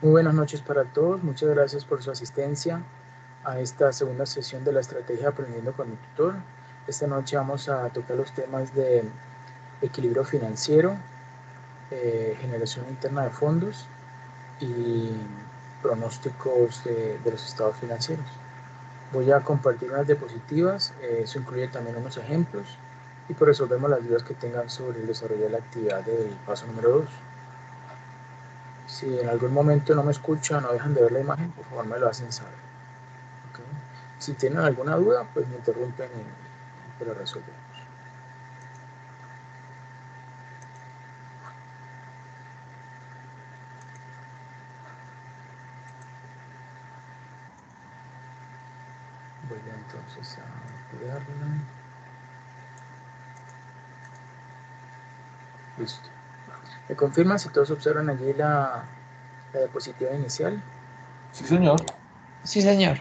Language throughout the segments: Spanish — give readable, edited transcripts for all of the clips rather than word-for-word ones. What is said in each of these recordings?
Muy buenas noches para todos. Muchas gracias por su asistencia a esta segunda sesión de la estrategia Aprendiendo con mi tutor. Esta noche vamos a tocar los temas de equilibrio financiero, generación interna de fondos y pronósticos de los estados financieros. Voy a compartir unas diapositivas, eso incluye también unos ejemplos y pues resolvemos las dudas que tengan sobre el desarrollo de la actividad del paso número 2. Si en algún momento no me escuchan o dejan de ver la imagen, por favor me lo hacen saber. ¿Okay? Si tienen alguna duda, pues me interrumpen y lo resolvemos. Voy entonces a ampliarla. Listo. ¿Me confirman si todos observan allí la diapositiva inicial? Sí, señor. Sí, señor.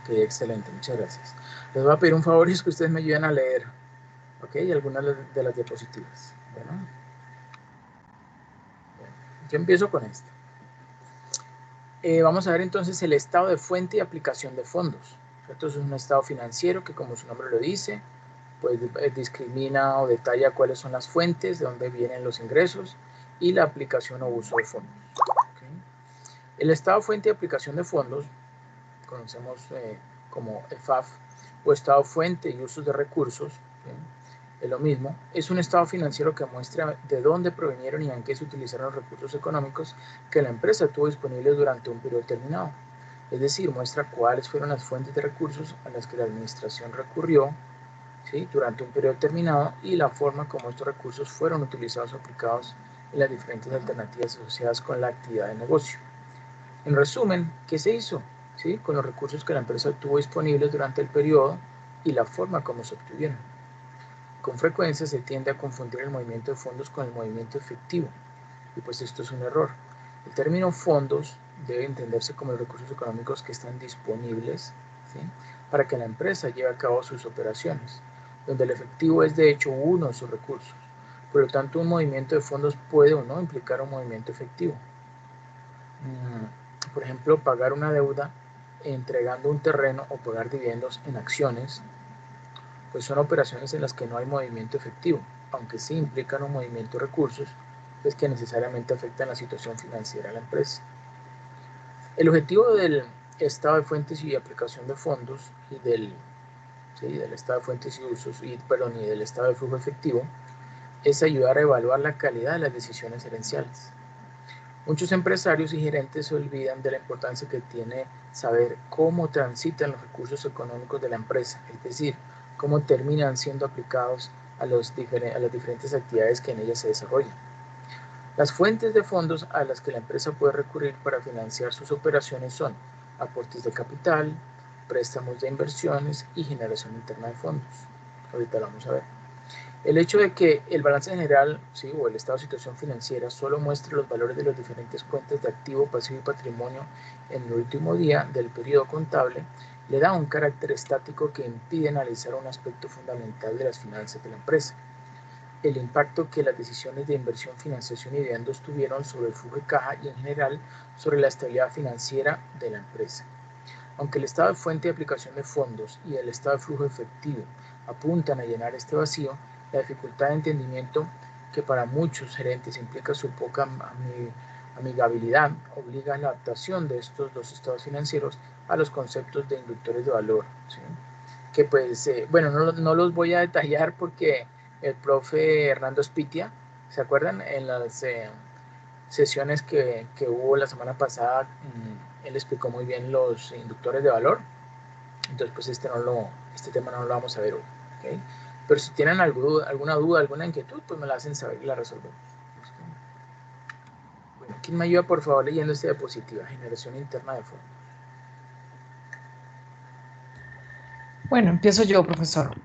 Ok, excelente, muchas gracias. Les voy a pedir un favor y es que ustedes me ayuden a leer, ok, algunas de las diapositivas. Bueno, yo empiezo con esta. Vamos a ver entonces el estado de fuente y aplicación de fondos. Esto es un estado financiero que, como su nombre lo dice, pues discrimina o detalla cuáles son las fuentes, de dónde vienen los ingresos y la aplicación o uso de fondos. ¿Okay? El estado fuente y aplicación de fondos, conocemos como EFAF, o estado fuente y usos de recursos, ¿okay? Es lo mismo, es un estado financiero que muestra de dónde provinieron y en qué se utilizaron los recursos económicos que la empresa tuvo disponibles durante un periodo determinado. Es decir, muestra cuáles fueron las fuentes de recursos a las que la administración recurrió, ¿sí?, durante un periodo determinado y la forma como estos recursos fueron utilizados o aplicados en las diferentes alternativas asociadas con la actividad de negocio. En resumen, ¿qué se hizo? ¿Sí? Con los recursos que la empresa tuvo disponibles durante el periodo y la forma como se obtuvieron. Con frecuencia se tiende a confundir el movimiento de fondos con el movimiento efectivo, y pues esto es un error. El término fondos debe entenderse como los recursos económicos que están disponibles, ¿sí?, para que la empresa lleve a cabo sus operaciones, donde el efectivo es de hecho uno de sus recursos. Por lo tanto, un movimiento de fondos puede o no implicar un movimiento efectivo. Por ejemplo, pagar una deuda entregando un terreno o pagar dividendos en acciones, pues son operaciones en las que no hay movimiento efectivo, aunque sí implican un movimiento de recursos, pues que necesariamente afectan la situación financiera de la empresa. El objetivo del estado de fuentes y aplicación de fondos y del estado de fuentes y usos y del estado de flujo efectivo es ayudar a evaluar la calidad de las decisiones gerenciales. Muchos empresarios y gerentes se olvidan de la importancia que tiene saber cómo transitan los recursos económicos de la empresa, es decir, cómo terminan siendo aplicados a las diferentes actividades que en ella se desarrollan. Las fuentes de fondos a las que la empresa puede recurrir para financiar sus operaciones son aportes de capital, préstamos de inversiones y generación interna de fondos. Ahorita lo vamos a ver. El hecho de que el balance general, ¿sí?, o el estado de situación financiera solo muestre los valores de las diferentes cuentas de activo, pasivo y patrimonio en el último día del periodo contable le da un carácter estático que impide analizar un aspecto fundamental de las finanzas de la empresa: el impacto que las decisiones de inversión, financiación y dividendos tuvieron sobre el flujo de caja y en general sobre la estabilidad financiera de la empresa. Aunque el estado de fuente de aplicación de fondos y el estado de flujo efectivo apuntan a llenar este vacío, la dificultad de entendimiento que para muchos gerentes implica su poca amigabilidad obliga a la adaptación de estos dos estados financieros a los conceptos de inductores de valor, ¿sí?, que pues, bueno, no los voy a detallar porque el profe Hernando Spitia, ¿se acuerdan? En las sesiones que hubo la semana pasada, él explicó muy bien los inductores de valor. Entonces, pues este tema no lo vamos a ver hoy, ¿okay? Pero si tienen alguna duda, alguna inquietud, pues me la hacen saber y la resolvemos. Bueno, ¿quién me ayuda por favor leyendo esta diapositiva? Generación interna de fondos. Bueno, empiezo yo, profesor.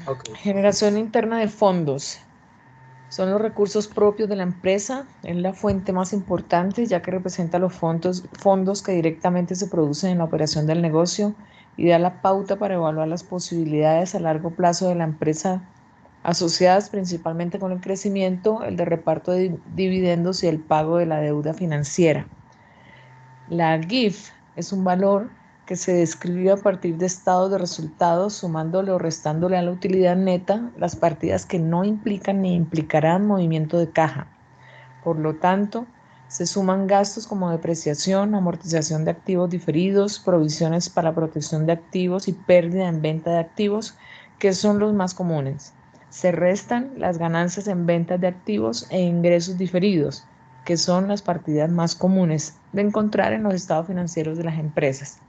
Okay. Generación interna de fondos. Son los recursos propios de la empresa, es la fuente más importante ya que representa los fondos que directamente se producen en la operación del negocio y da la pauta para evaluar las posibilidades a largo plazo de la empresa asociadas principalmente con el crecimiento, el de reparto de dividendos y el pago de la deuda financiera. La GIF es un valor que se describe a partir de estados de resultados, sumándole o restándole a la utilidad neta las partidas que no implican ni implicarán movimiento de caja. Por lo tanto, se suman gastos como depreciación, amortización de activos diferidos, provisiones para protección de activos y pérdida en venta de activos, que son los más comunes. Se restan las ganancias en ventas de activos e ingresos diferidos, que son las partidas más comunes de encontrar en los estados financieros de las empresas.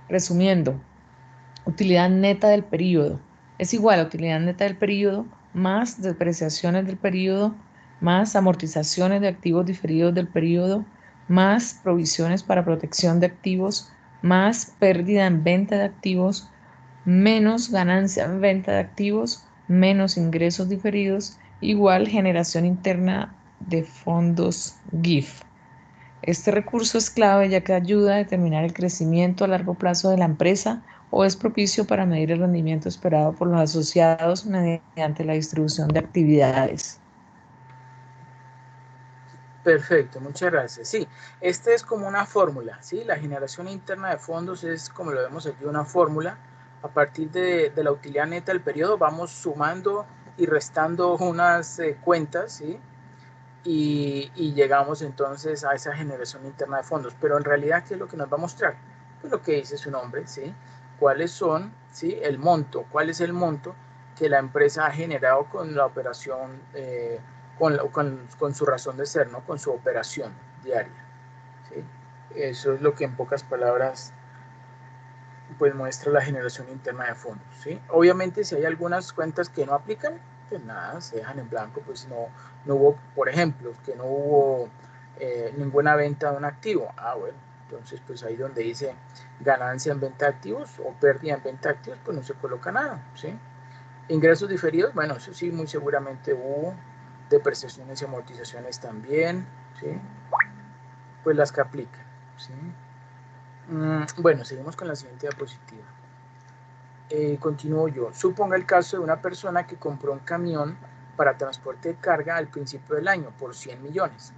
Resumiendo, utilidad neta del periodo es igual a utilidad neta del periodo más depreciaciones del periodo más amortizaciones de activos diferidos del periodo más provisiones para protección de activos más pérdida en venta de activos menos ganancia en venta de activos menos ingresos diferidos igual generación interna de fondos GIF. Este recurso es clave ya que ayuda a determinar el crecimiento a largo plazo de la empresa o es propicio para medir el rendimiento esperado por los asociados mediante la distribución de actividades. Perfecto, muchas gracias. Sí, este es como una fórmula, ¿sí? La generación interna de fondos es, como lo vemos aquí, una fórmula. A partir de la utilidad neta del periodo vamos sumando y restando unas cuentas, ¿sí? Y llegamos entonces a esa generación interna de fondos. Pero en realidad, ¿qué es lo que nos va a mostrar? Pues lo que dice su nombre, ¿sí? ¿Cuáles son, ¿sí? El monto, cuál es el monto que la empresa ha generado con la operación, con su razón de ser, ¿no? Con su operación diaria, ¿sí? Eso es lo que en pocas palabras pues muestra la generación interna de fondos, ¿sí? Obviamente si hay algunas cuentas que no aplican, pues nada, se dejan en blanco, pues no hubo, por ejemplo, que no hubo ninguna venta de un activo. Bueno, entonces pues ahí donde dice ganancia en venta de activos o pérdida en venta de activos, pues no se coloca nada, ¿sí? Ingresos diferidos, bueno, eso sí, muy seguramente hubo, depreciaciones y amortizaciones también, ¿sí? Pues las que aplican, ¿sí? Bueno, seguimos con la siguiente diapositiva. Continúo yo. Suponga el caso de una persona que compró un camión para transporte de carga al principio del año por 100 millones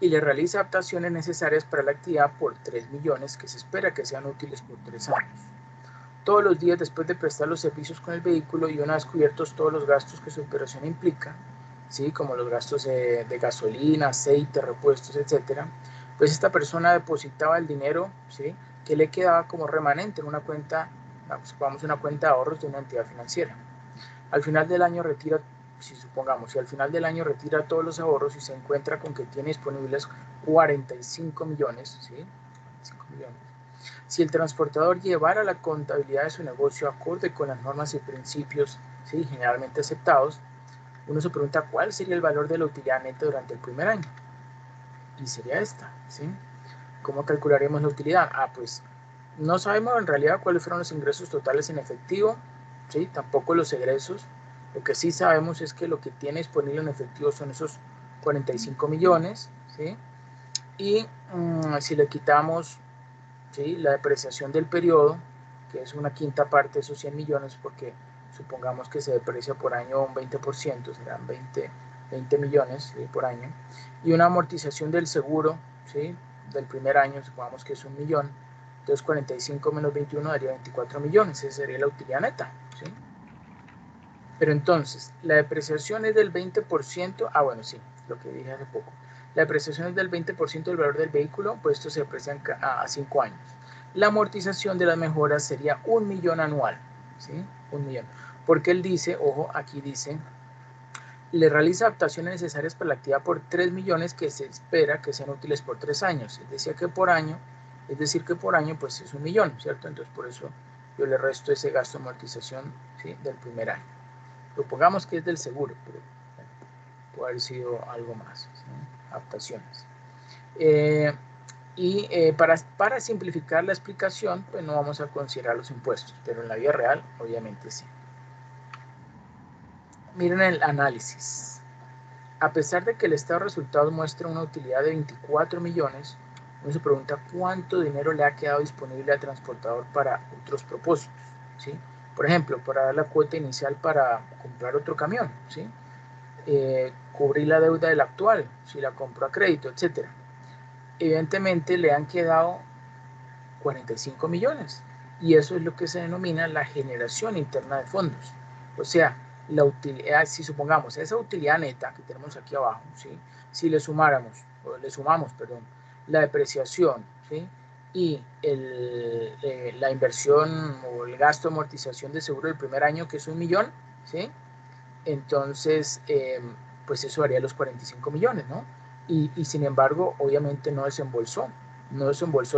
y le realiza adaptaciones necesarias para la actividad por 3 millones que se espera que sean útiles por 3 años. Todos los días después de prestar los servicios con el vehículo y una vez cubiertos todos los gastos que su operación implica, ¿sí? Como los gastos de gasolina, aceite, repuestos, etc., pues esta persona depositaba el dinero, ¿sí? Que le quedaba como remanente en una cuenta, supongamos una cuenta de ahorros de una entidad financiera. Al final del año retira, si al final del año retira todos los ahorros y se encuentra con que tiene disponibles 45 millones, ¿sí? 45 millones. Si el transportador llevara la contabilidad de su negocio acorde con las normas y principios, ¿sí? Generalmente aceptados, uno se pregunta cuál sería el valor de la utilidad neta durante el primer año. Y sería esta, ¿sí? ¿Cómo calcularemos la utilidad? Pues no sabemos en realidad cuáles fueron los ingresos totales en efectivo, ¿sí? Tampoco los egresos. Lo que sí sabemos es que lo que tiene disponible en efectivo son esos 45 millones, ¿sí? Y si le quitamos, ¿sí? La depreciación del periodo, que es una quinta parte de esos 100 millones, porque supongamos que se deprecia por año un 20%, serán 20 millones, ¿sí? Por año, y una amortización del seguro, ¿sí? Del primer año, supongamos que es 1 millón, entonces 45 menos 21 daría 24 millones, esa sería la utilidad neta, ¿sí? Pero entonces, la depreciación es del 20%, bueno, sí, lo que dije hace poco. La depreciación es del 20% del valor del vehículo, pues esto se deprecia a 5 años. La amortización de las mejoras sería 1 millón anual, ¿sí? 1 millón. Porque él dice, ojo, aquí dice, le realiza adaptaciones necesarias para la actividad por 3 millones que se espera que sean útiles por 3 años. Es decir, que por año, pues es 1 millón, ¿cierto? Entonces, por eso yo le resto ese gasto de amortización, ¿sí? Del primer año. Supongamos que es del seguro, pero bueno, puede haber sido algo más, ¿sí? Adaptaciones. Para simplificar la explicación, pues no vamos a considerar los impuestos, pero en la vida real, obviamente sí. Miren el análisis. A pesar de que el estado de resultados muestra una utilidad de 24 millones, uno se pregunta cuánto dinero le ha quedado disponible al transportador para otros propósitos, ¿sí? Por ejemplo, para dar la cuota inicial para comprar otro camión, ¿sí? Cubrir la deuda del actual, si la compró a crédito, etc. evidentemente le han quedado 45 millones. Y eso es lo que se denomina la generación interna de fondos. O sea, la utilidad, si supongamos esa utilidad neta que tenemos aquí abajo, ¿sí? Si le sumamos, perdón, la depreciación, ¿sí? Y la inversión o el gasto de amortización de seguro del primer año, que es 1 millón, ¿sí? Entonces, pues eso haría los 45 millones, ¿no? Y sin embargo, obviamente no desembolsó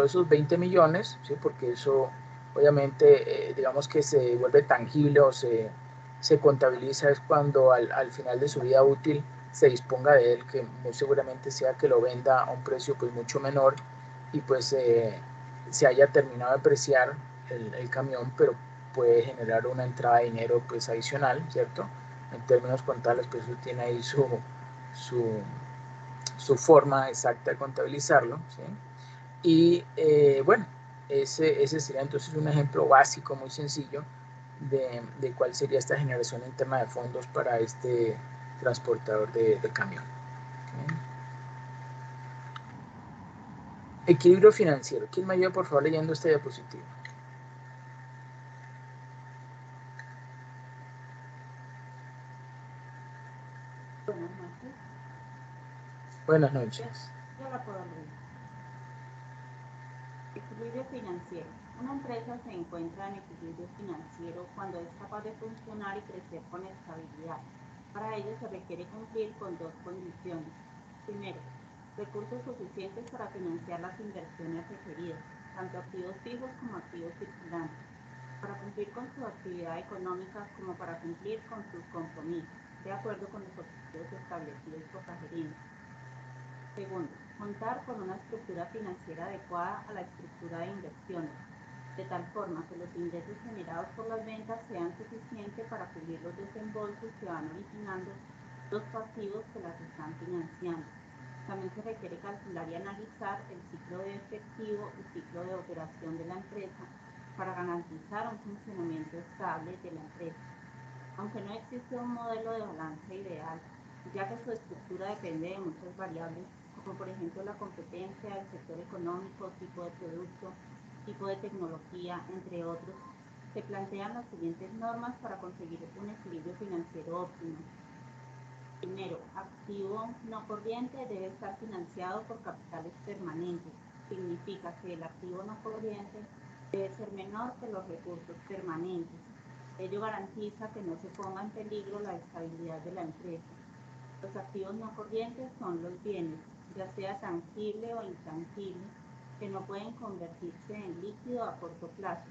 esos 20 millones, ¿sí? Porque eso obviamente, digamos que se vuelve tangible o se contabiliza es cuando al final de su vida útil se disponga de él, que muy seguramente sea que lo venda a un precio pues mucho menor y pues se haya terminado de apreciar el camión, pero puede generar una entrada de dinero pues adicional, ¿cierto? En términos contables, pues eso tiene ahí su forma exacta de contabilizarlo, ¿sí? Y bueno, ese sería entonces un ejemplo básico, muy sencillo, de cuál sería esta generación interna de fondos para este transportador de camión. ¿Okay? Equilibrio financiero. ¿Quién me ayuda, por favor, leyendo esta diapositiva? Buenas noches. Buenas noches. Yo la puedo leer. Equilibrio financiero. Una empresa se encuentra en equilibrio financiero cuando es capaz de funcionar y crecer con estabilidad. Para ello se requiere cumplir con dos condiciones. Primero, recursos suficientes para financiar las inversiones requeridas, tanto activos fijos como activos circulantes, para cumplir con su actividad económica como para cumplir con sus compromisos, de acuerdo con los objetivos establecidos por la gerencia. Segundo, contar con una estructura financiera adecuada a la estructura de inversiones, de tal forma que los ingresos generados por las ventas sean suficientes para cubrir los desembolsos que van originando los pasivos que las están financiando. También se requiere calcular y analizar el ciclo de efectivo y ciclo de operación de la empresa para garantizar un funcionamiento estable de la empresa. Aunque no existe un modelo de balance ideal, ya que su estructura depende de muchas variables, como por ejemplo la competencia, el sector económico, tipo de producto, tipo de tecnología, entre otros, se plantean las siguientes normas para conseguir un equilibrio financiero óptimo. Primero, activo no corriente debe estar financiado por capitales permanentes. Significa que el activo no corriente debe ser menor que los recursos permanentes. Ello garantiza que no se ponga en peligro la estabilidad de la empresa. Los activos no corrientes son los bienes, ya sea tangible o intangible, que no pueden convertirse en líquido a corto plazo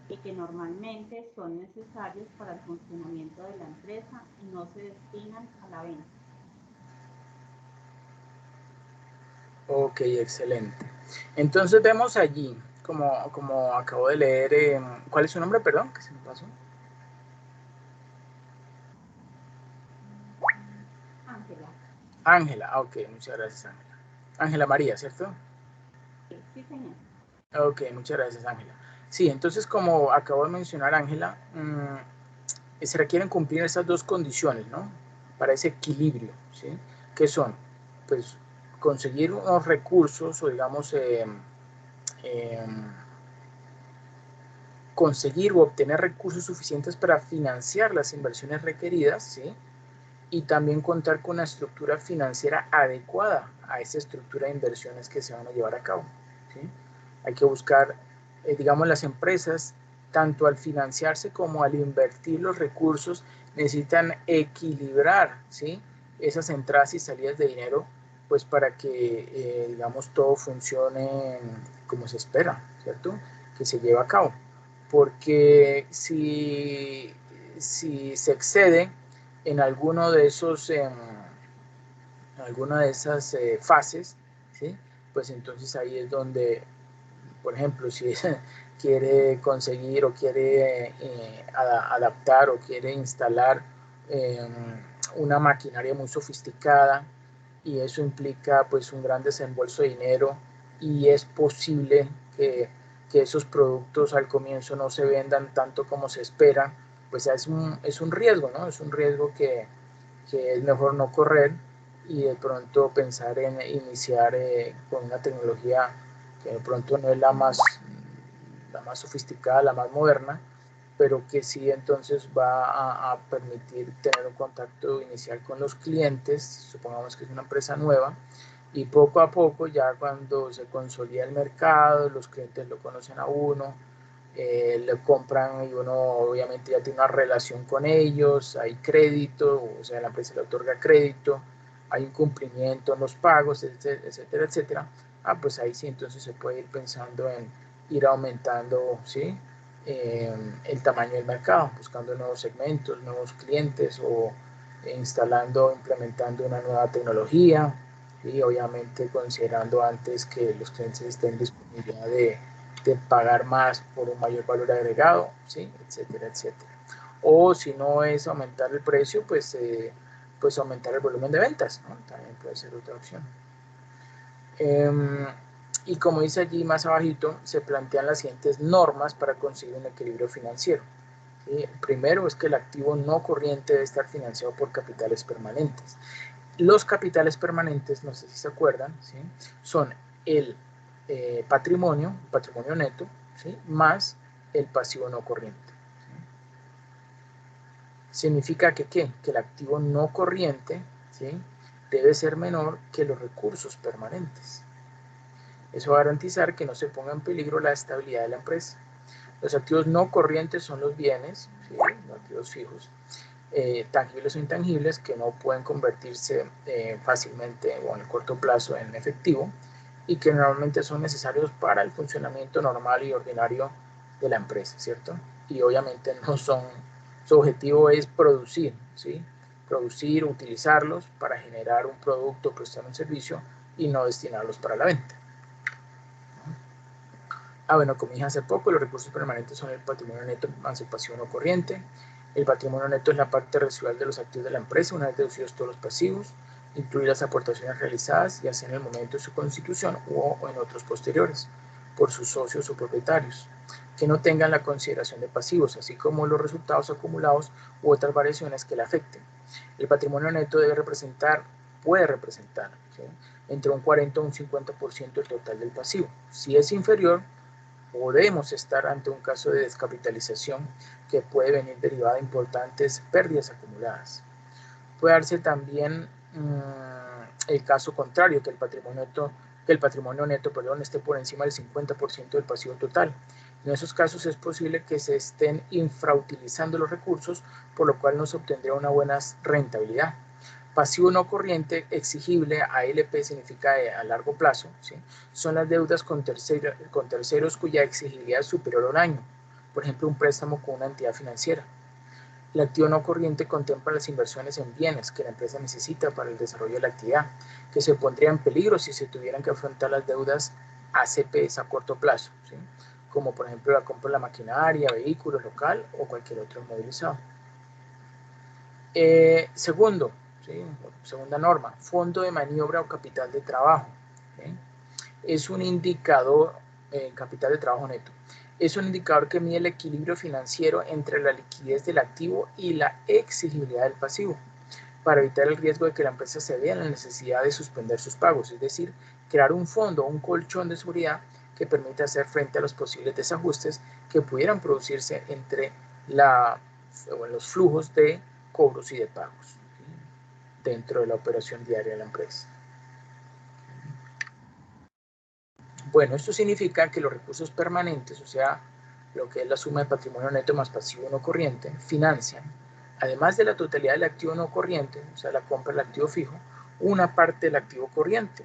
y que normalmente son necesarios para el funcionamiento de la empresa y no se destinan a la venta. Ok, excelente. Entonces vemos allí, como acabo de leer, ¿cuál es su nombre? Perdón, que se me pasó. Ángela. Ángela, ok, muchas gracias, Ángela. Ángela María, ¿cierto? Sí, señor. Ok, muchas gracias, Ángela. Sí, entonces como acabo de mencionar, Ángela, se requieren cumplir estas dos condiciones, ¿no? Para ese equilibrio, ¿sí? ¿Qué son? Pues conseguir unos recursos o digamos conseguir o obtener recursos suficientes para financiar las inversiones requeridas, ¿sí? Y también contar con una estructura financiera adecuada a esa estructura de inversiones que se van a llevar a cabo, ¿sí? Hay que buscar, digamos, las empresas, tanto al financiarse como al invertir los recursos, necesitan equilibrar, ¿sí? Esas entradas y salidas de dinero, pues para que, digamos, todo funcione como se espera, ¿cierto? Que se lleve a cabo. Porque si se excede en alguno de esos, alguna de esas fases, ¿sí? Pues entonces ahí es donde, por ejemplo, si quiere conseguir o quiere adaptar o quiere instalar una maquinaria muy sofisticada y eso implica pues un gran desembolso de dinero y es posible que esos productos al comienzo no se vendan tanto como se espera, pues es un riesgo, ¿no? Es un riesgo que es mejor no correr y de pronto pensar en iniciar con una tecnología que de pronto no es la más sofisticada, la más moderna, pero que sí entonces va a permitir tener un contacto inicial con los clientes, supongamos que es una empresa nueva, y poco a poco ya cuando se consolida el mercado, los clientes lo conocen a uno, le compran y uno obviamente ya tiene una relación con ellos, hay crédito, o sea, la empresa le otorga crédito, hay un cumplimiento en los pagos, etcétera, etcétera. Pues ahí sí entonces se puede ir pensando en ir aumentando, ¿sí? El tamaño del mercado, buscando nuevos segmentos, nuevos clientes o instalando, implementando una nueva tecnología y obviamente considerando antes que los clientes estén en disponibilidad de pagar más por un mayor valor agregado, ¿sí? Etcétera, etcétera. O si no es aumentar el precio, pues aumentar el volumen de ventas, ¿no? También puede ser otra opción. Y como dice allí más abajito, se plantean las siguientes normas para conseguir un equilibrio financiero. ¿Sí? Primero es que el activo no corriente debe estar financiado por capitales permanentes. Los capitales permanentes, no sé si se acuerdan, ¿sí? Son el patrimonio neto, ¿sí? Más el pasivo no corriente. ¿Sí? Significa que ¿qué? Que el activo no corriente, ¿sí? Debe ser menor que los recursos permanentes. Eso va a garantizar que no se ponga en peligro la estabilidad de la empresa. Los activos no corrientes son los bienes, ¿sí? Los activos fijos, tangibles o intangibles, que no pueden convertirse fácilmente o en el corto plazo en efectivo y que normalmente son necesarios para el funcionamiento normal y ordinario de la empresa, ¿cierto? Y obviamente no son, su objetivo es producir, ¿sí? Producir, utilizarlos para generar un producto, prestar un servicio y no destinarlos para la venta. Bueno, como dije hace poco, los recursos permanentes son el patrimonio neto más el pasivo no corriente. El patrimonio neto es la parte residual de los activos de la empresa, una vez deducidos todos los pasivos, incluye las aportaciones realizadas, ya sea en el momento de su constitución o en otros posteriores, por sus socios o propietarios, que no tengan la consideración de pasivos, así como los resultados acumulados u otras variaciones que le afecten. El patrimonio neto puede representar, ¿sí? Entre un 40 o un 50% del total del pasivo. Si es inferior, podemos estar ante un caso de descapitalización que puede venir derivada de importantes pérdidas acumuladas. Puede darse también el caso contrario, que el patrimonio neto esté por encima del 50% del pasivo total. En esos casos es posible que se estén infrautilizando los recursos, por lo cual no se obtendría una buena rentabilidad. Pasivo no corriente exigible, ALP significa a largo plazo, ¿sí? Son las deudas con terceros cuya exigibilidad es superior a un año, por ejemplo un préstamo con una entidad financiera. El activo no corriente contempla las inversiones en bienes que la empresa necesita para el desarrollo de la actividad, que se pondría en peligro si se tuvieran que afrontar las deudas ACPs a corto plazo, ¿sí? Como por ejemplo la compra de la maquinaria, vehículos local o cualquier otro inmovilizado. Segundo, ¿sí? Segunda norma, fondo de maniobra o capital de trabajo, ¿sí? Es un indicador, capital de trabajo neto, es un indicador que mide el equilibrio financiero entre la liquidez del activo y la exigibilidad del pasivo, para evitar el riesgo de que la empresa se vea en la necesidad de suspender sus pagos, es decir, crear un fondo, un colchón de seguridad que permita hacer frente a los posibles desajustes que pudieran producirse entre los flujos de cobros y de pagos, ¿sí? Dentro de la operación diaria de la empresa. Bueno, esto significa que los recursos permanentes, o sea, lo que es la suma de patrimonio neto más pasivo no corriente, financian, además de la totalidad del activo no corriente, o sea, la compra del activo fijo, una parte del activo corriente,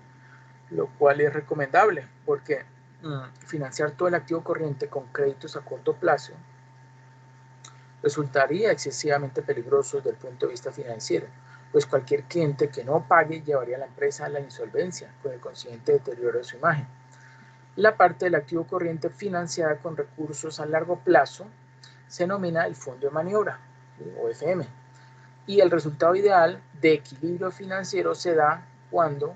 lo cual es recomendable porque financiar todo el activo corriente con créditos a corto plazo resultaría excesivamente peligroso desde el punto de vista financiero, pues cualquier cliente que no pague llevaría a la empresa a la insolvencia con el consiguiente deterioro de su imagen. La parte del activo corriente financiada con recursos a largo plazo se denomina el fondo de maniobra, ¿sí? O FM. Y el resultado ideal de equilibrio financiero se da cuando,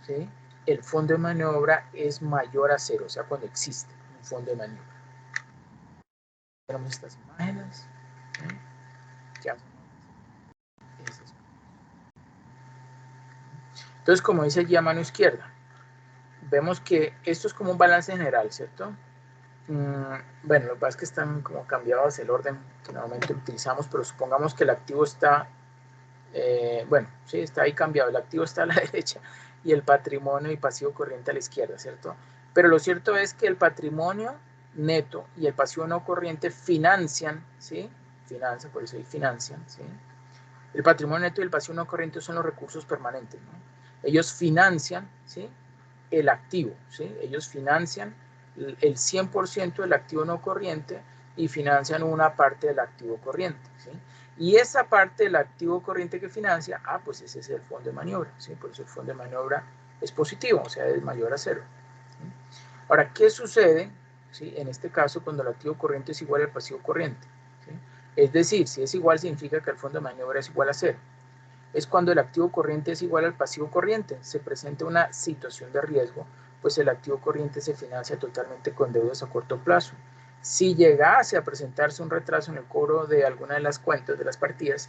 ¿sí? El fondo de maniobra es mayor a cero, o sea, cuando existe un fondo de maniobra. Tenemos estas imágenes, ¿sí? Entonces, como dice allí a mano izquierda, vemos que esto es como un balance general, ¿cierto? Bueno, lo que pasa es que están como cambiados el orden que normalmente utilizamos, pero supongamos que el activo está, bueno, sí, está ahí cambiado, el activo está a la derecha y el patrimonio y pasivo corriente a la izquierda, ¿cierto? Pero lo cierto es que el patrimonio neto y el pasivo no corriente financian, ¿sí? Financian, por eso ahí financian, ¿sí? El patrimonio neto y el pasivo no corriente son los recursos permanentes, ¿no? Ellos financian, ¿sí? El activo, ¿sí? Ellos financian el 100% del activo no corriente y financian una parte del activo corriente, ¿sí? Y esa parte del activo corriente que financia, pues ese es el fondo de maniobra, ¿sí? Por eso el fondo de maniobra es positivo, o sea, es mayor a cero, ¿sí? Ahora, ¿qué sucede, ¿sí? En este caso cuando el activo corriente es igual al pasivo corriente? ¿Sí? Es decir, si es igual significa que el fondo de maniobra es igual a cero. Es cuando el activo corriente es igual al pasivo corriente. Se presenta una situación de riesgo, pues el activo corriente se financia totalmente con deudas a corto plazo. Si llegase a presentarse un retraso en el cobro de alguna de las cuentas de las partidas,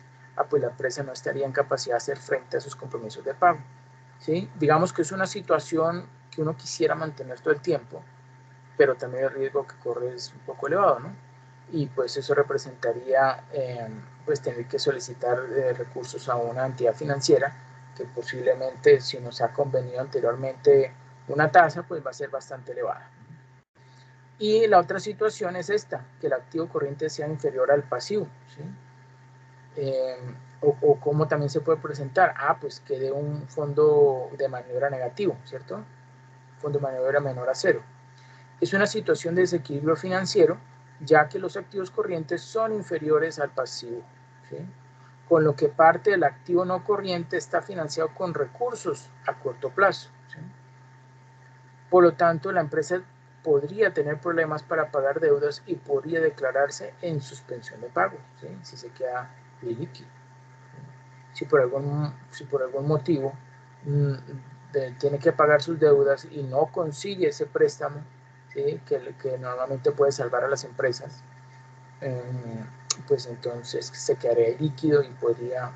pues la empresa no estaría en capacidad de hacer frente a sus compromisos de pago, ¿sí? Digamos que es una situación que uno quisiera mantener todo el tiempo, pero también el riesgo que corre es un poco elevado, ¿no? Y pues eso representaría pues tener que solicitar recursos a una entidad financiera que posiblemente, si nos ha convenido anteriormente una tasa, pues va a ser bastante elevada. Y la otra situación es esta, que el activo corriente sea inferior al pasivo, ¿sí? O cómo también se puede presentar, pues que dé un fondo de maniobra negativo, ¿cierto? Fondo de maniobra menor a cero. Es una situación de desequilibrio financiero, ya que los activos corrientes son inferiores al pasivo, ¿sí? Con lo que parte del activo no corriente está financiado con recursos a corto plazo, ¿sí? Por lo tanto, la empresa podría tener problemas para pagar deudas y podría declararse en suspensión de pago, ¿sí? Si se queda ilíquido. Si por algún motivo tiene que pagar sus deudas y no consigue ese préstamo, ¿sí? que normalmente puede salvar a las empresas, pues entonces se quedaría líquido y podría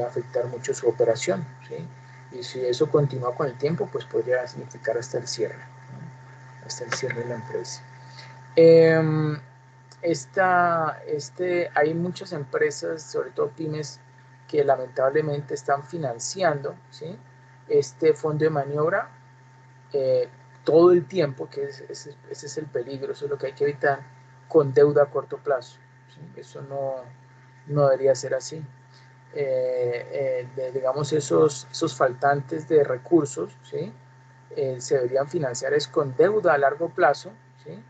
afectar mucho su operación, ¿sí? Y si eso continúa con el tiempo, pues podría significar hasta el cierre, ¿no? Hasta el cierre de la empresa. Hay muchas empresas, sobre todo pymes, que lamentablemente están financiando, ¿sí? Este fondo de maniobra todo el tiempo, que ese es el peligro, eso es lo que hay que evitar, con deuda a corto plazo, ¿sí? Eso no debería ser así. Digamos, esos faltantes de recursos, ¿sí? Se deberían financiar es con deuda a largo plazo, ¿sí?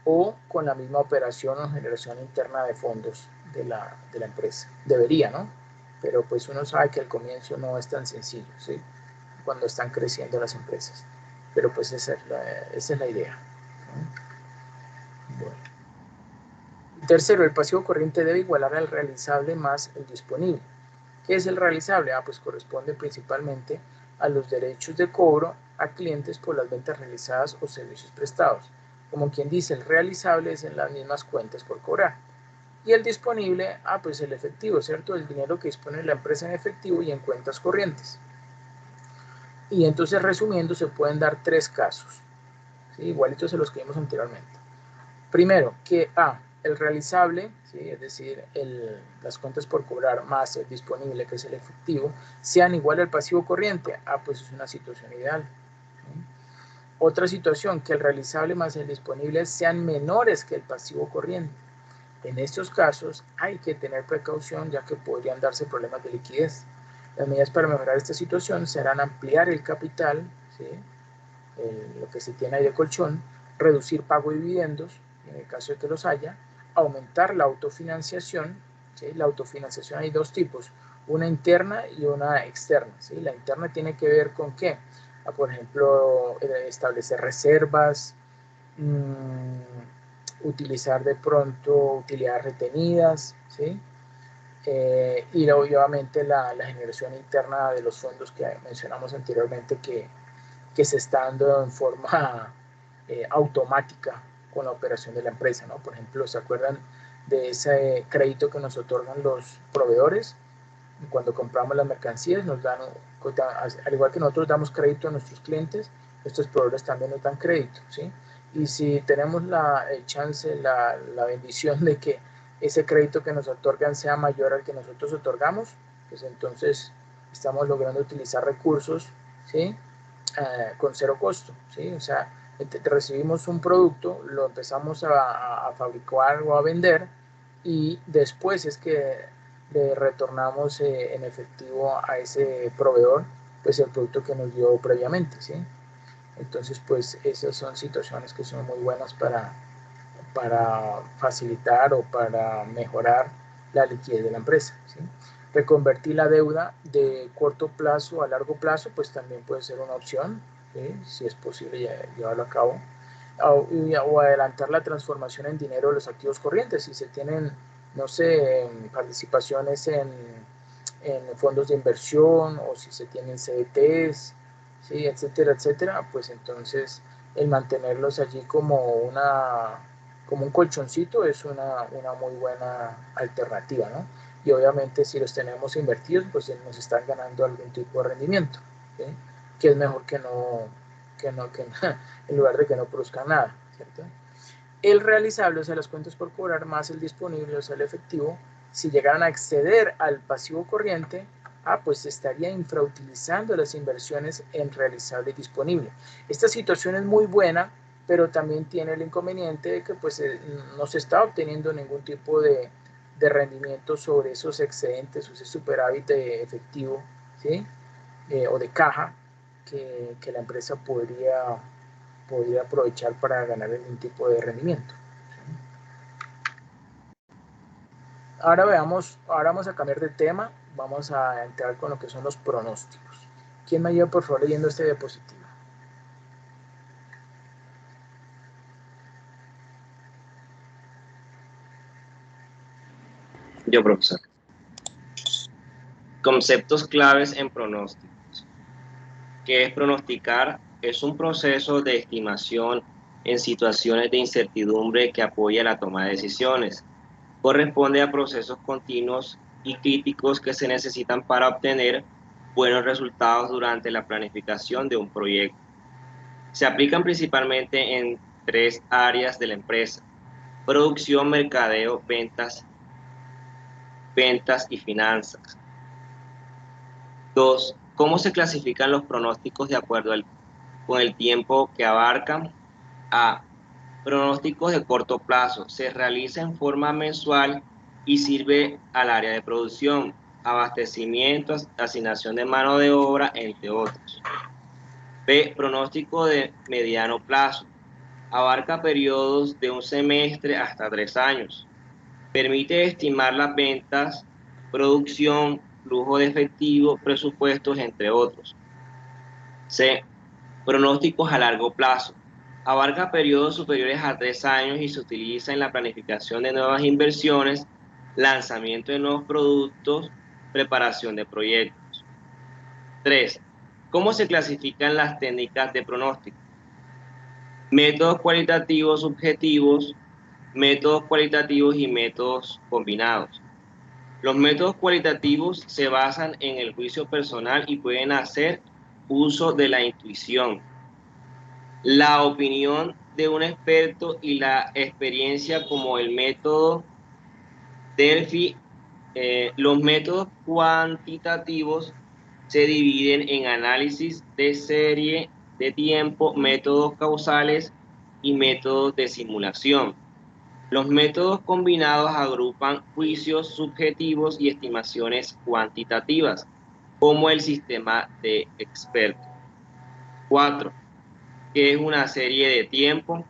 O con la misma operación o generación interna de fondos de la empresa. Debería, ¿no? Pero pues uno sabe que al comienzo no es tan sencillo, ¿sí? Cuando están creciendo las empresas. Pero pues esa es la idea. Bueno. Tercero, el pasivo corriente debe igualar al realizable más el disponible. ¿Qué es el realizable? Pues corresponde principalmente a los derechos de cobro a clientes por las ventas realizadas o servicios prestados. Como quien dice, el realizable es en las mismas cuentas por cobrar. Y el disponible, pues el efectivo, ¿cierto? El dinero que dispone la empresa en efectivo y en cuentas corrientes. Y entonces, resumiendo, se pueden dar tres casos, ¿sí? Igualitos a los que vimos anteriormente. Primero, que el realizable, ¿sí? Es decir, las cuentas por cobrar más el disponible, que es el efectivo, sean igual al pasivo corriente. Pues es una situación ideal, ¿sí? Otra situación, que el realizable más el disponible sean menores que el pasivo corriente. En estos casos hay que tener precaución, ya que podrían darse problemas de liquidez. Las medidas para mejorar esta situación serán ampliar el capital, ¿sí? Lo que se tiene ahí de colchón, reducir pago de dividendos, en el caso de que los haya, aumentar la autofinanciación, ¿sí? La autofinanciación hay dos tipos, una interna y una externa, ¿sí? La interna tiene que ver con qué, por ejemplo, establecer reservas, utilizar de pronto utilidades retenidas, ¿sí? Y obviamente la generación interna de los fondos que mencionamos anteriormente que se está dando en forma automática con la operación de la empresa, ¿no? Por ejemplo, ¿se acuerdan de ese crédito que nos otorgan los proveedores? Cuando compramos las mercancías, nos dan, al igual que nosotros damos crédito a nuestros clientes, estos proveedores también nos dan crédito, ¿sí? Y si tenemos el chance, la bendición de que ese crédito que nos otorgan sea mayor al que nosotros otorgamos, pues entonces estamos logrando utilizar recursos, ¿sí? Con cero costo, ¿sí? O sea, recibimos un producto, lo empezamos a fabricar o a vender y después es que le retornamos en efectivo a ese proveedor pues el producto que nos dio previamente, ¿sí? Entonces pues esas son situaciones que son muy buenas para facilitar o para mejorar la liquidez de la empresa, ¿sí? Reconvertir la deuda de corto plazo a largo plazo pues también puede ser una opción, ¿sí? Si es posible llevarlo a cabo, o adelantar la transformación en dinero de los activos corrientes. Si se tienen, no sé, participaciones en fondos de inversión o si se tienen CDTs, ¿sí? Etcétera, etcétera, pues entonces el mantenerlos allí como un colchoncito es una muy buena alternativa, ¿no? Y obviamente si los tenemos invertidos, pues nos están ganando algún tipo de rendimiento, ¿sí? Que es mejor que en lugar de que no produzcan nada, ¿cierto? El realizable, o sea, las cuentas por cobrar más el disponible, o sea, el efectivo, si llegaran a exceder al pasivo corriente, pues estaría infrautilizando las inversiones en realizable y disponible. Esta situación es muy buena, pero también tiene el inconveniente de que pues no se está obteniendo ningún tipo de rendimiento sobre esos excedentes o ese superávit de efectivo, ¿sí? O de caja que la empresa podría aprovechar para ganar algún tipo de rendimiento. Ahora vamos a cambiar de tema, vamos a entrar con lo que son los pronósticos. ¿Quién me ayuda por favor leyendo este diapositiva? Yo, profesor. Conceptos claves en pronósticos. ¿Qué es pronosticar? Es un proceso de estimación en situaciones de incertidumbre que apoya la toma de decisiones. Corresponde a procesos continuos y críticos que se necesitan para obtener buenos resultados durante la planificación de un proyecto. Se aplican principalmente en 3 áreas de la empresa: producción, mercadeo, ventas y finanzas. 2. ¿Cómo se clasifican los pronósticos de acuerdo con el tiempo que abarcan? A. Pronósticos de corto plazo. Se realiza en forma mensual y sirve al área de producción, abastecimiento, asignación de mano de obra, entre otros. B. Pronóstico de mediano plazo. Abarca periodos de un semestre hasta 3 años. Permite estimar las ventas, producción, flujo de efectivo, presupuestos, entre otros. C. Pronósticos a largo plazo. Abarca periodos superiores a 3 años y se utiliza en la planificación de nuevas inversiones, lanzamiento de nuevos productos, preparación de proyectos. 3. ¿Cómo se clasifican las técnicas de pronóstico? Métodos cualitativos subjetivos, métodos cualitativos y métodos combinados. Los métodos cualitativos se basan en el juicio personal y pueden hacer uso de la intuición, la opinión de un experto y la experiencia, como el método Delphi. Los métodos cuantitativos se dividen en análisis de serie de tiempo, métodos causales y métodos de simulación. Los métodos combinados agrupan juicios subjetivos y estimaciones cuantitativas, como el sistema de expertos. 4. ¿Qué es una serie de tiempo?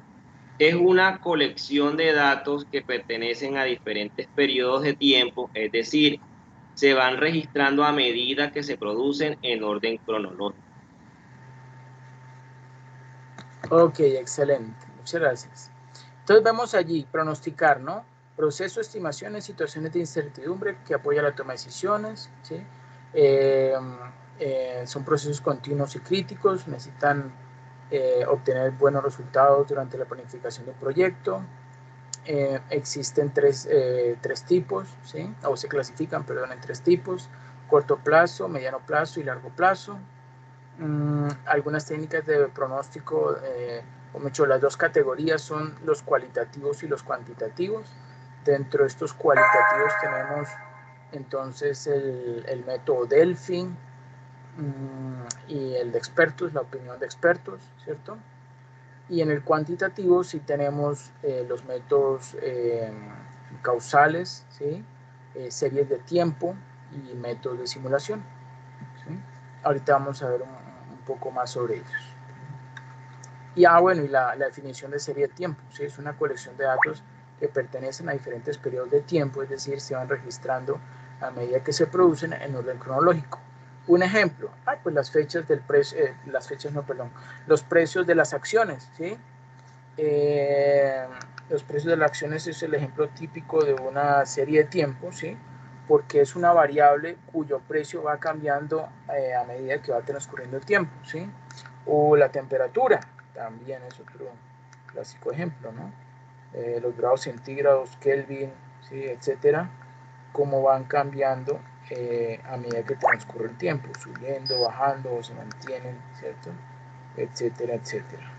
Es una colección de datos que pertenecen a diferentes periodos de tiempo, es decir, se van registrando a medida que se producen en orden cronológico. Ok, excelente, muchas gracias. Entonces vemos allí, pronosticar, ¿no? Proceso, estimaciones, situaciones de incertidumbre que apoya la toma de decisiones, ¿sí? Son procesos continuos y críticos, necesitan obtener buenos resultados durante la planificación de un proyecto. Existen tres tipos, ¿sí? O se clasifican, perdón, en 3 tipos: corto plazo, mediano plazo y largo plazo. Algunas técnicas de pronóstico, o mejor, las dos categorías son los cualitativos y los cuantitativos. Dentro de estos cualitativos tenemos entonces el método Delphi y el de expertos, la opinión de expertos, ¿cierto? Y en el cuantitativo sí tenemos los métodos causales, ¿sí? Series de tiempo y métodos de simulación, ¿sí? Ahorita vamos a ver un poco más sobre ellos. Y bueno, y la definición de serie de tiempo, ¿sí? Es una colección de datos que pertenecen a diferentes periodos de tiempo, es decir, se van registrando a medida que se producen en orden cronológico. Un ejemplo, pues las fechas del precio, los precios de las acciones, ¿sí? Los precios de las acciones es el ejemplo típico de una serie de tiempo, ¿sí? Porque es una variable cuyo precio va cambiando a medida que va transcurriendo el tiempo, ¿sí? O la temperatura, también es otro clásico ejemplo, ¿no? Los grados centígrados, Kelvin, ¿sí? Etcétera, cómo van cambiando a medida que transcurre el tiempo, subiendo, bajando, o se mantienen, ¿cierto? Etcétera, etcétera.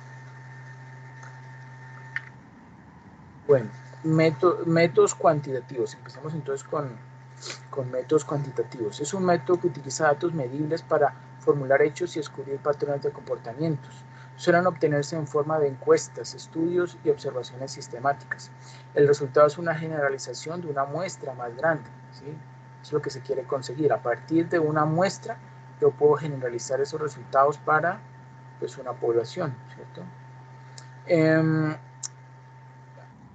Bueno, métodos cuantitativos. Empezamos entonces con métodos cuantitativos. Es un método que utiliza datos medibles para formular hechos y descubrir patrones de comportamientos. Suelen obtenerse en forma de encuestas, estudios y observaciones sistemáticas. El resultado es una generalización de una muestra más grande, ¿sí? Es lo que se quiere conseguir. A partir de una muestra, yo puedo generalizar esos resultados para pues, una población, ¿cierto?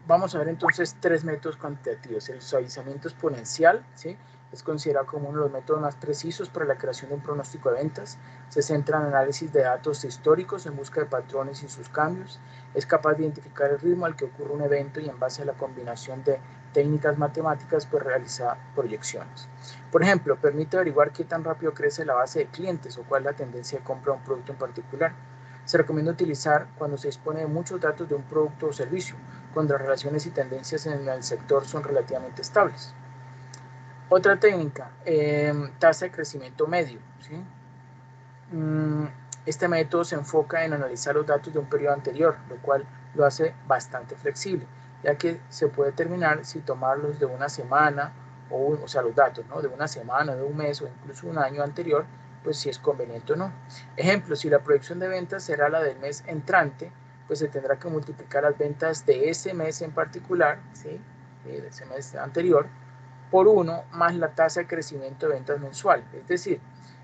Vamos a ver entonces tres métodos cuantitativos. El suavizamiento exponencial, ¿sí? Es considerado como uno de los métodos más precisos para la creación de un pronóstico de ventas. Se centra en análisis de datos históricos en busca de patrones y sus cambios. Es capaz de identificar el ritmo al que ocurre un evento y en base a la combinación de técnicas matemáticas pues realiza proyecciones. Por ejemplo, permite averiguar qué tan rápido crece la base de clientes o cuál es la tendencia de compra de un producto en particular. Se recomienda utilizar cuando se dispone de muchos datos de un producto o servicio, cuando las relaciones y tendencias en el sector son relativamente estables. Otra técnica, tasa de crecimiento medio, ¿sí? Este método se enfoca en analizar los datos de un periodo anterior, lo cual lo hace bastante flexible, ya que se puede determinar si tomarlos de una semana, o sea, los datos, ¿no? De una semana, de un mes o incluso un año anterior, pues si es conveniente o no. Ejemplo, si la proyección de ventas será la del mes entrante, pues se tendrá que multiplicar las ventas de ese mes en particular, ¿sí? De ese mes anterior, por 1 más la tasa de crecimiento de ventas mensual. Es decir,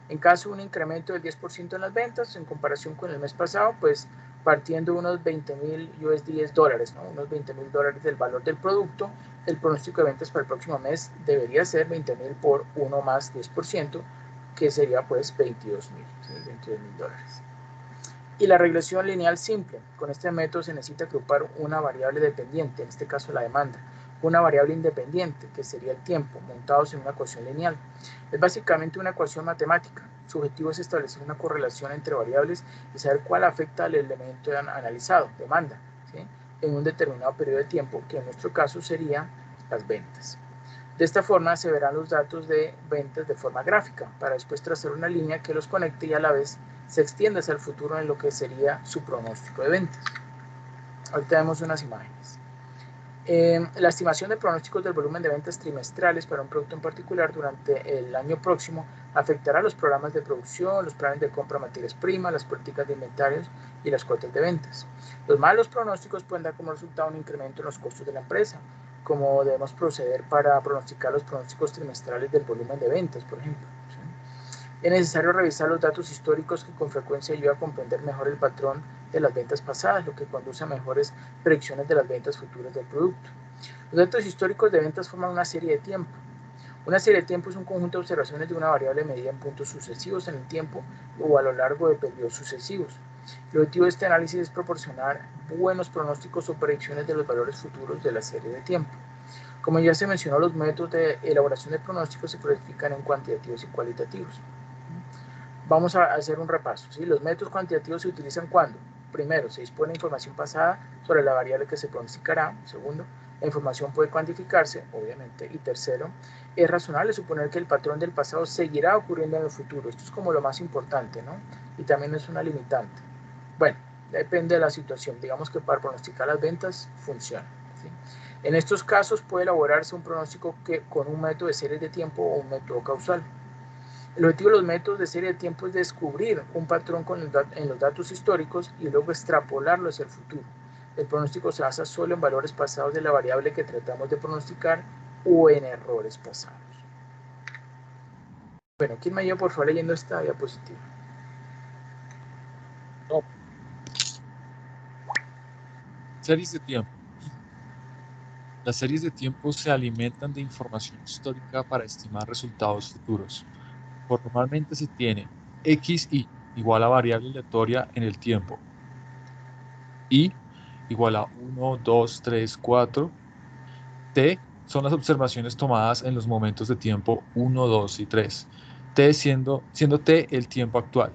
en caso de un incremento del 10% en las ventas en comparación con el mes pasado, pues partiendo de unos 20,000 dólares, ¿no? Unos 20,000 dólares del valor del producto, el pronóstico de ventas para el próximo mes debería ser 20,000 por 1 más 10%, que sería pues 22,000, ¿sí? 22,000 dólares. Y la regresión lineal simple. Con este método se necesita agrupar una variable dependiente, en este caso la demanda, una variable independiente, que sería el tiempo, montados en una ecuación lineal. Es básicamente una ecuación matemática. Su objetivo es establecer una correlación entre variables y saber cuál afecta al elemento analizado, demanda, ¿sí? En un determinado periodo de tiempo, que en nuestro caso sería las ventas. De esta forma se verán los datos de ventas de forma gráfica, para después trazar una línea que los conecte y a la vez se extiende hacia el futuro en lo que sería su pronóstico de ventas. Ahorita vemos unas imágenes. La estimación de pronósticos del volumen de ventas trimestrales para un producto en particular durante el año próximo afectará los programas de producción, los planes de compra de materias primas, las políticas de inventarios y las cuotas de ventas. Los malos pronósticos pueden dar como resultado un incremento en los costos de la empresa, como debemos proceder para pronosticar los pronósticos trimestrales del volumen de ventas, por ejemplo. ¿Sí? Es necesario revisar los datos históricos que con frecuencia ayudan a comprender mejor el patrón de las ventas pasadas, lo que conduce a mejores predicciones de las ventas futuras del producto. Los datos históricos de ventas forman una serie de tiempo. Una serie de tiempo es un conjunto de observaciones de una variable medida en puntos sucesivos en el tiempo o a lo largo de periodos sucesivos. El objetivo de este análisis es proporcionar buenos pronósticos o predicciones de los valores futuros de la serie de tiempo. Como ya se mencionó, los métodos de elaboración de pronósticos se clasifican en cuantitativos y cualitativos. Vamos a hacer un repaso, ¿sí? Los métodos cuantitativos se utilizan cuando, primero, se dispone información pasada sobre la variable que se pronosticará. Segundo, la información puede cuantificarse, obviamente. Y tercero, es razonable suponer que el patrón del pasado seguirá ocurriendo en el futuro. Esto es como lo más importante, ¿no? Y también es una limitante. Bueno, depende de la situación. Digamos que para pronosticar las ventas funciona, ¿sí? En estos casos puede elaborarse un pronóstico con un método de series de tiempo o un método causal. El objetivo de los métodos de serie de tiempo es descubrir un patrón en los datos históricos y luego extrapolarlo hacia el futuro. El pronóstico se basa solo en valores pasados de la variable que tratamos de pronosticar o en errores pasados. Bueno, ¿quién me ayuda por favor leyendo esta diapositiva? No. Series de tiempo. Las series de tiempo se alimentan de información histórica para estimar resultados futuros. Normalmente se tiene xy igual a variable aleatoria en el tiempo, y igual a 1, 2, 3, 4. T son las observaciones tomadas en los momentos de tiempo 1, 2 y 3. T siendo T el tiempo actual.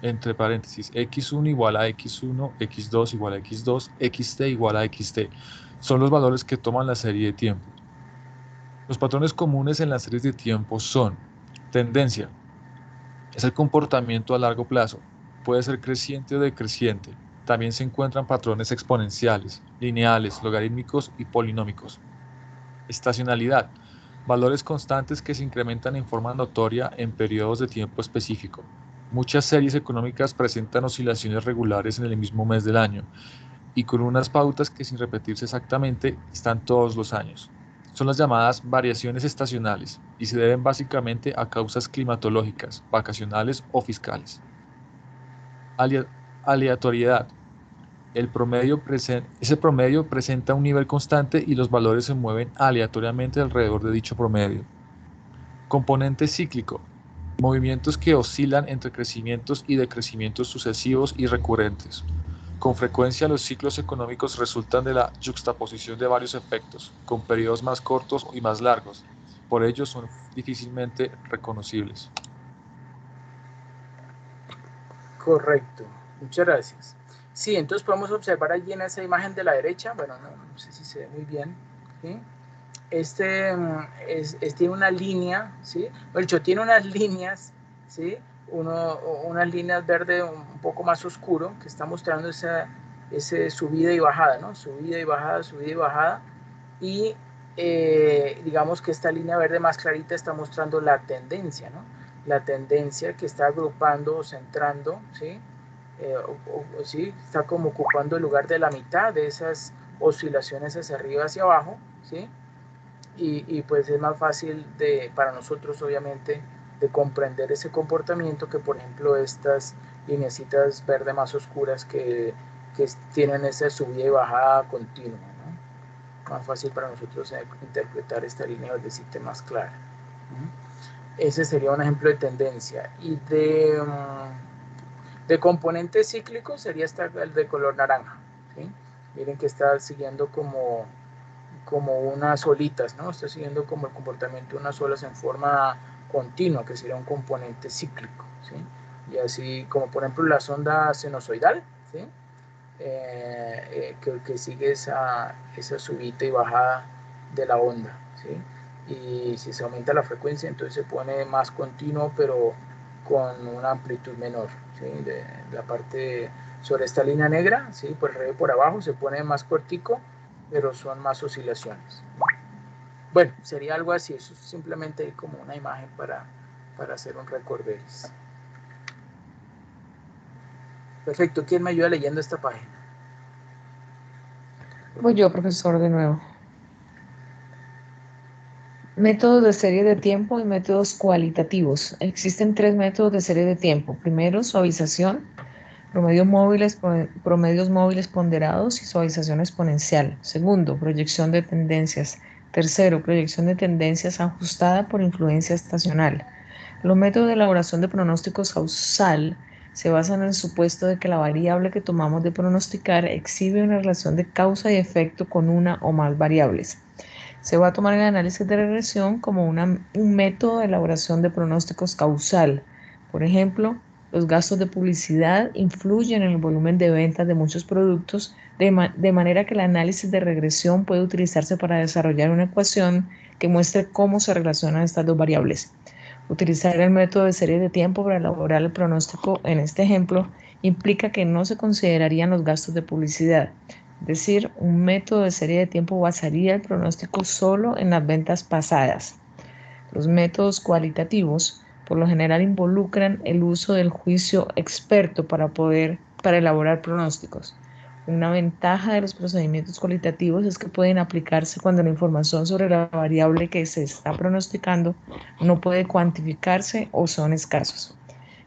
Entre paréntesis, x1 igual a x1, x2 igual a x2, xt igual a xt. Son los valores que toman la serie de tiempo. Los patrones comunes en las series de tiempo son: tendencia, es el comportamiento a largo plazo, puede ser creciente o decreciente. También se encuentran patrones exponenciales, lineales, logarítmicos y polinómicos. Estacionalidad, valores constantes que se incrementan en forma notoria en periodos de tiempo específico. Muchas series económicas presentan oscilaciones regulares en el mismo mes del año y con unas pautas que, sin repetirse exactamente, están todos los años. Son las llamadas variaciones estacionales y se deben básicamente a causas climatológicas, vacacionales o fiscales. Aleatoriedad. Ese promedio presenta un nivel constante y los valores se mueven aleatoriamente alrededor de dicho promedio. Componente cíclico. Movimientos que oscilan entre crecimientos y decrecimientos sucesivos y recurrentes. Con frecuencia los ciclos económicos resultan de la yuxtaposición de varios efectos, con periodos más cortos y más largos. Por ello son difícilmente reconocibles. Correcto, muchas gracias. Sí, entonces podemos observar allí en esa imagen de la derecha, bueno, no sé si se ve muy bien, ¿sí? Tiene una línea, ¿sí? De hecho, tiene unas líneas, ¿sí? Unas líneas verde un poco más oscuro, que está mostrando esa subida y bajada, ¿no? Subida y bajada, subida y bajada. Y digamos que esta línea verde más clarita está mostrando la tendencia, ¿no? La tendencia que está agrupando o centrando, ¿sí? ¿Sí? Está como ocupando el lugar de la mitad de esas oscilaciones hacia arriba, hacia abajo, ¿sí? Y pues es más fácil para nosotros, obviamente, de comprender ese comportamiento que, por ejemplo, estas lineecitas verde más oscuras que tienen esa subida y bajada continua, ¿no? Más fácil para nosotros interpretar esta línea verdecita más clara. Ese sería un ejemplo de tendencia. Y de componente cíclico sería el de color naranja, ¿sí? Miren que está siguiendo como unas olitas, ¿no? Está siguiendo como el comportamiento de unas olas en forma continua, que sería un componente cíclico, ¿sí? Y así como por ejemplo la sonda sinusoidal, ¿sí? Que sigue esa subida y bajada de la onda, ¿sí? Y si se aumenta la frecuencia, entonces se pone más continuo, pero con una amplitud menor, ¿sí? De la parte sobre esta línea negra, ¿sí? Por arriba y por abajo se pone más cortico, pero son más oscilaciones. Bueno, sería algo así, eso es simplemente como una imagen para hacer un recorderis. Perfecto, ¿quién me ayuda leyendo esta página? Voy yo, profesor, de nuevo. Métodos de serie de tiempo y métodos cualitativos. Existen 3 métodos de serie de tiempo. Primero, suavización, promedios móviles ponderados y suavización exponencial. Segundo, proyección de tendencias. Tercero, proyección de tendencias ajustada por influencia estacional. Los métodos de elaboración de pronósticos causal se basan en el supuesto de que la variable que tomamos de pronosticar exhibe una relación de causa y efecto con una o más variables. Se va a tomar el análisis de regresión como un método de elaboración de pronósticos causal. Por ejemplo, los gastos de publicidad influyen en el volumen de ventas de muchos productos, de manera que el análisis de regresión puede utilizarse para desarrollar una ecuación que muestre cómo se relacionan estas dos variables. Utilizar el método de serie de tiempo para elaborar el pronóstico en este ejemplo implica que no se considerarían los gastos de publicidad. Es decir, un método de serie de tiempo basaría el pronóstico solo en las ventas pasadas. Los métodos cualitativos por lo general involucran el uso del juicio experto para elaborar pronósticos. Una ventaja de los procedimientos cualitativos es que pueden aplicarse cuando la información sobre la variable que se está pronosticando no puede cuantificarse o son escasos.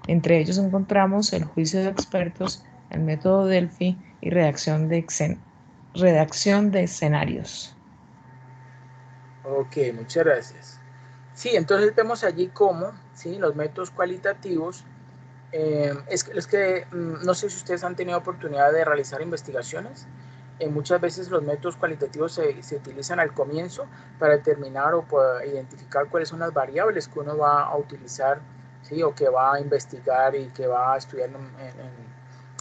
Entre ellos encontramos el juicio de expertos, el método Delphi y redacción de escenarios. Ok, muchas gracias. Sí, entonces vemos allí cómo, ¿sí?, los métodos cualitativos, es que no sé si ustedes han tenido oportunidad de realizar investigaciones. Muchas veces los métodos cualitativos se utilizan al comienzo para determinar o para identificar cuáles son las variables que uno va a utilizar, ¿sí?, o que va a investigar y que va a estudiar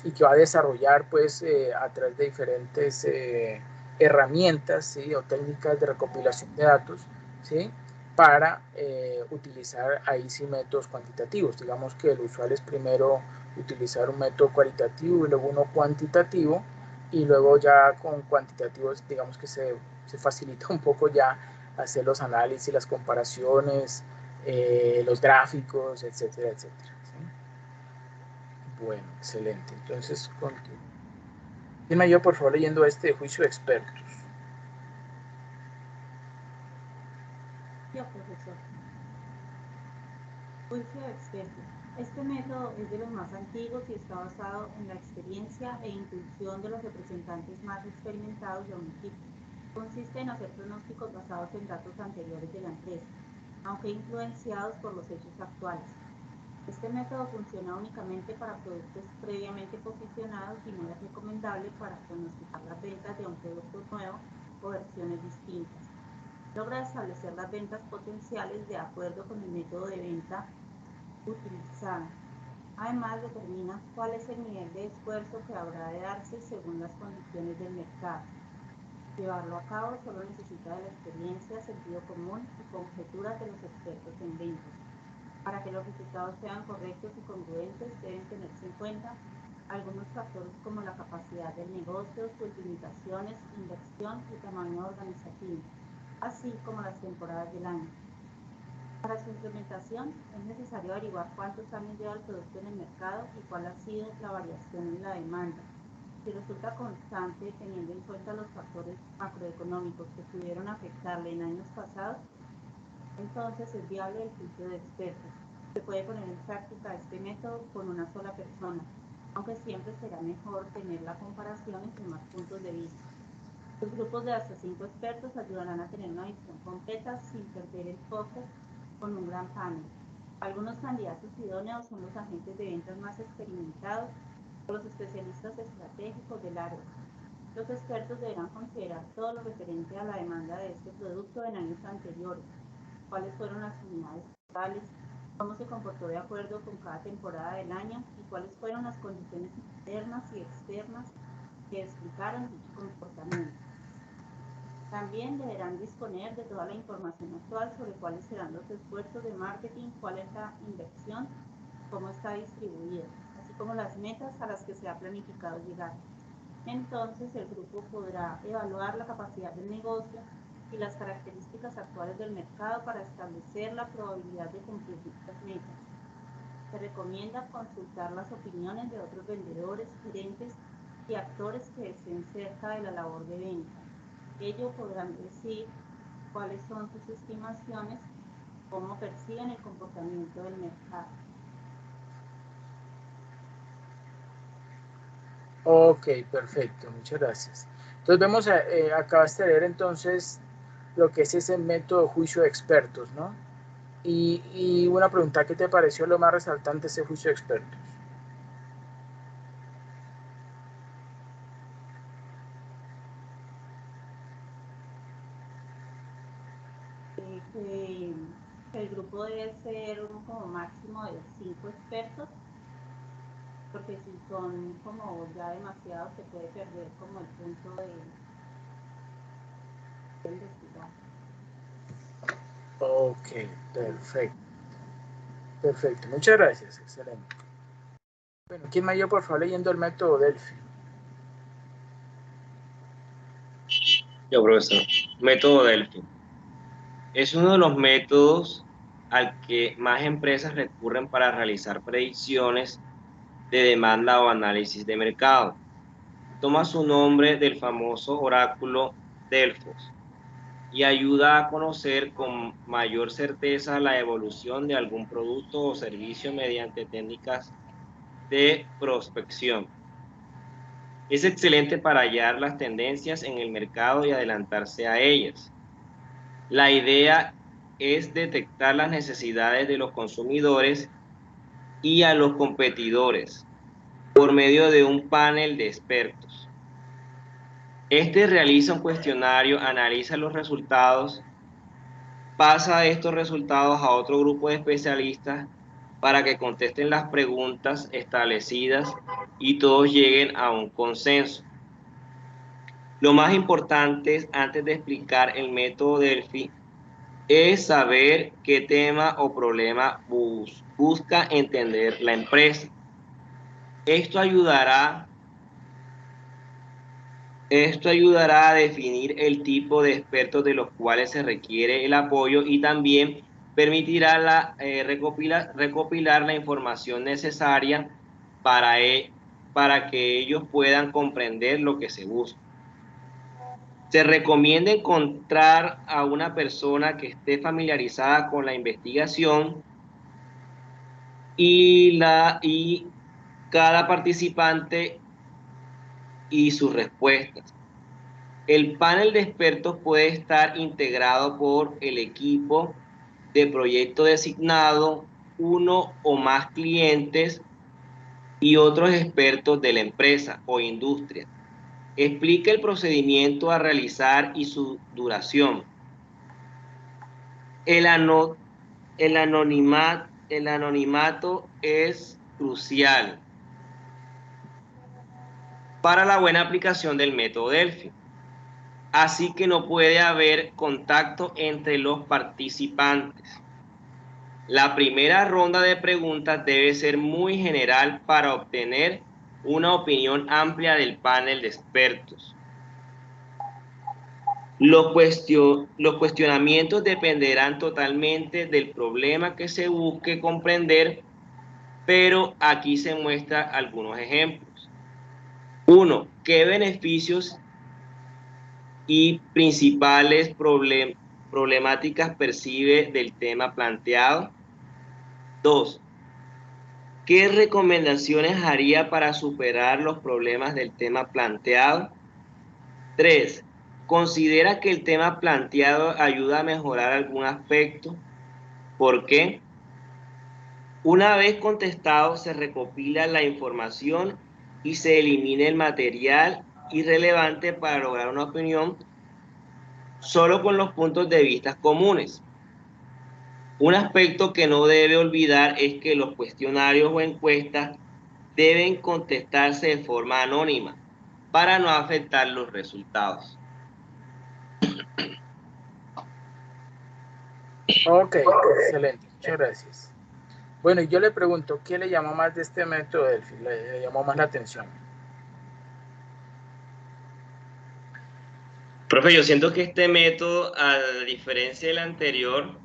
y que va a desarrollar pues a través de diferentes herramientas, ¿sí?, o técnicas de recopilación de datos, ¿sí?, para utilizar ahí sí métodos cuantitativos. Digamos que el usual es primero utilizar un método cualitativo y luego uno cuantitativo, y luego ya con cuantitativos digamos que se facilita un poco ya hacer los análisis, las comparaciones, los gráficos, etcétera, etcétera, ¿sí? Bueno, excelente. Entonces, ¿quién me ayuda por favor leyendo este juicio de expertos? Yo, profesor. Juicio de expertos. Este método es de los más antiguos y está basado en la experiencia e intuición de los representantes más experimentados de un equipo. Consiste en hacer pronósticos basados en datos anteriores de la empresa, aunque influenciados por los hechos actuales. Este método funciona únicamente para productos previamente posicionados y no es recomendable para pronosticar las ventas de un producto nuevo o versiones distintas. Logra establecer las ventas potenciales de acuerdo con el método de venta utilizado. Además, determina cuál es el nivel de esfuerzo que habrá de darse según las condiciones del mercado. Llevarlo a cabo solo necesita de la experiencia, sentido común y conjeturas de los expertos en ventas. Para que los resultados sean correctos y congruentes, deben tenerse en cuenta algunos factores como la capacidad del negocio, sus limitaciones, inversión y tamaño organizativo, así como las temporadas del año. Para su implementación es necesario averiguar cuántos años lleva el producto en el mercado y cuál ha sido la variación en la demanda. Si resulta constante teniendo en cuenta los factores macroeconómicos que pudieron afectarle en años pasados, entonces es viable el juicio de expertos. Se puede poner en práctica este método con una sola persona, aunque siempre será mejor tener la comparación entre más puntos de vista. Los grupos de hasta 5 expertos ayudarán a tener una visión completa sin perder el foco con un gran panel. Algunos candidatos idóneos son los agentes de ventas más experimentados o los especialistas estratégicos del área. Los expertos deberán considerar todo lo referente a la demanda de este producto en años anteriores, cuáles fueron las unidades totales, cómo se comportó de acuerdo con cada temporada del año y cuáles fueron las condiciones internas y externas que explicaron dicho comportamiento. También deberán disponer de toda la información actual sobre cuáles serán los esfuerzos de marketing, cuál es la inversión, cómo está distribuida, así como las metas a las que se ha planificado llegar. Entonces, el grupo podrá evaluar la capacidad del negocio y las características actuales del mercado para establecer la probabilidad de cumplir dichas metas. Se recomienda consultar las opiniones de otros vendedores, gerentes y actores que estén cerca de la labor de venta. Ellos podrán decir cuáles son sus estimaciones, cómo perciben el comportamiento del mercado. Ok, perfecto, muchas gracias. Entonces vemos, acabaste de leer entonces lo que es ese método juicio de expertos, ¿no? Y una pregunta, ¿qué te pareció lo más resaltante de ese juicio de expertos? Que el grupo debe ser como máximo de 5 expertos, porque si son como ya demasiados se puede perder como el punto de investigar. Ok, perfecto. Perfecto, muchas gracias, excelente. Bueno, ¿quién me ayuda por favor leyendo el método Delphi? Yo, profesor. Método Delphi. Es uno de los métodos al que más empresas recurren para realizar predicciones de demanda o análisis de mercado. Toma su nombre del famoso oráculo Delfos y ayuda a conocer con mayor certeza la evolución de algún producto o servicio mediante técnicas de prospección. Es excelente para hallar las tendencias en el mercado y adelantarse a ellas. La idea es detectar las necesidades de los consumidores y a los competidores por medio de un panel de expertos. Este realiza un cuestionario, analiza los resultados, pasa estos resultados a otro grupo de especialistas para que contesten las preguntas establecidas y todos lleguen a un consenso. Lo más importante antes de explicar el método Delphi es saber qué tema o problema busca entender la empresa. Esto ayudará a definir el tipo de expertos de los cuales se requiere el apoyo y también permitirá recopilar la información necesaria para que ellos puedan comprender lo que se busca. Se recomienda encontrar a una persona que esté familiarizada con la investigación y cada participante y sus respuestas. El panel de expertos puede estar integrado por el equipo de proyecto designado, uno o más clientes y otros expertos de la empresa o industria. Explica el procedimiento a realizar y su duración. El anonimato es crucial para la buena aplicación del método Delphi. Así que no puede haber contacto entre los participantes. La primera ronda de preguntas debe ser muy general para obtener una opinión amplia del panel de expertos. Los cuestionamientos dependerán totalmente del problema que se busque comprender, pero aquí se muestran algunos ejemplos. 1. ¿Qué beneficios y principales problemáticas percibe del tema planteado? 2. ¿Qué recomendaciones haría para superar los problemas del tema planteado? 3. ¿Considera que el tema planteado ayuda a mejorar algún aspecto? ¿Por qué? Una vez contestado, se recopila la información y se elimina el material irrelevante para lograr una opinión solo con los puntos de vista comunes. Un aspecto que no debe olvidar es que los cuestionarios o encuestas deben contestarse de forma anónima para no afectar los resultados. Ok, excelente, muchas gracias. Bueno, yo le pregunto, ¿qué le llamó más de este método Delphi? ¿Le llamó más la atención? Profe, yo siento que este método, a diferencia del anterior,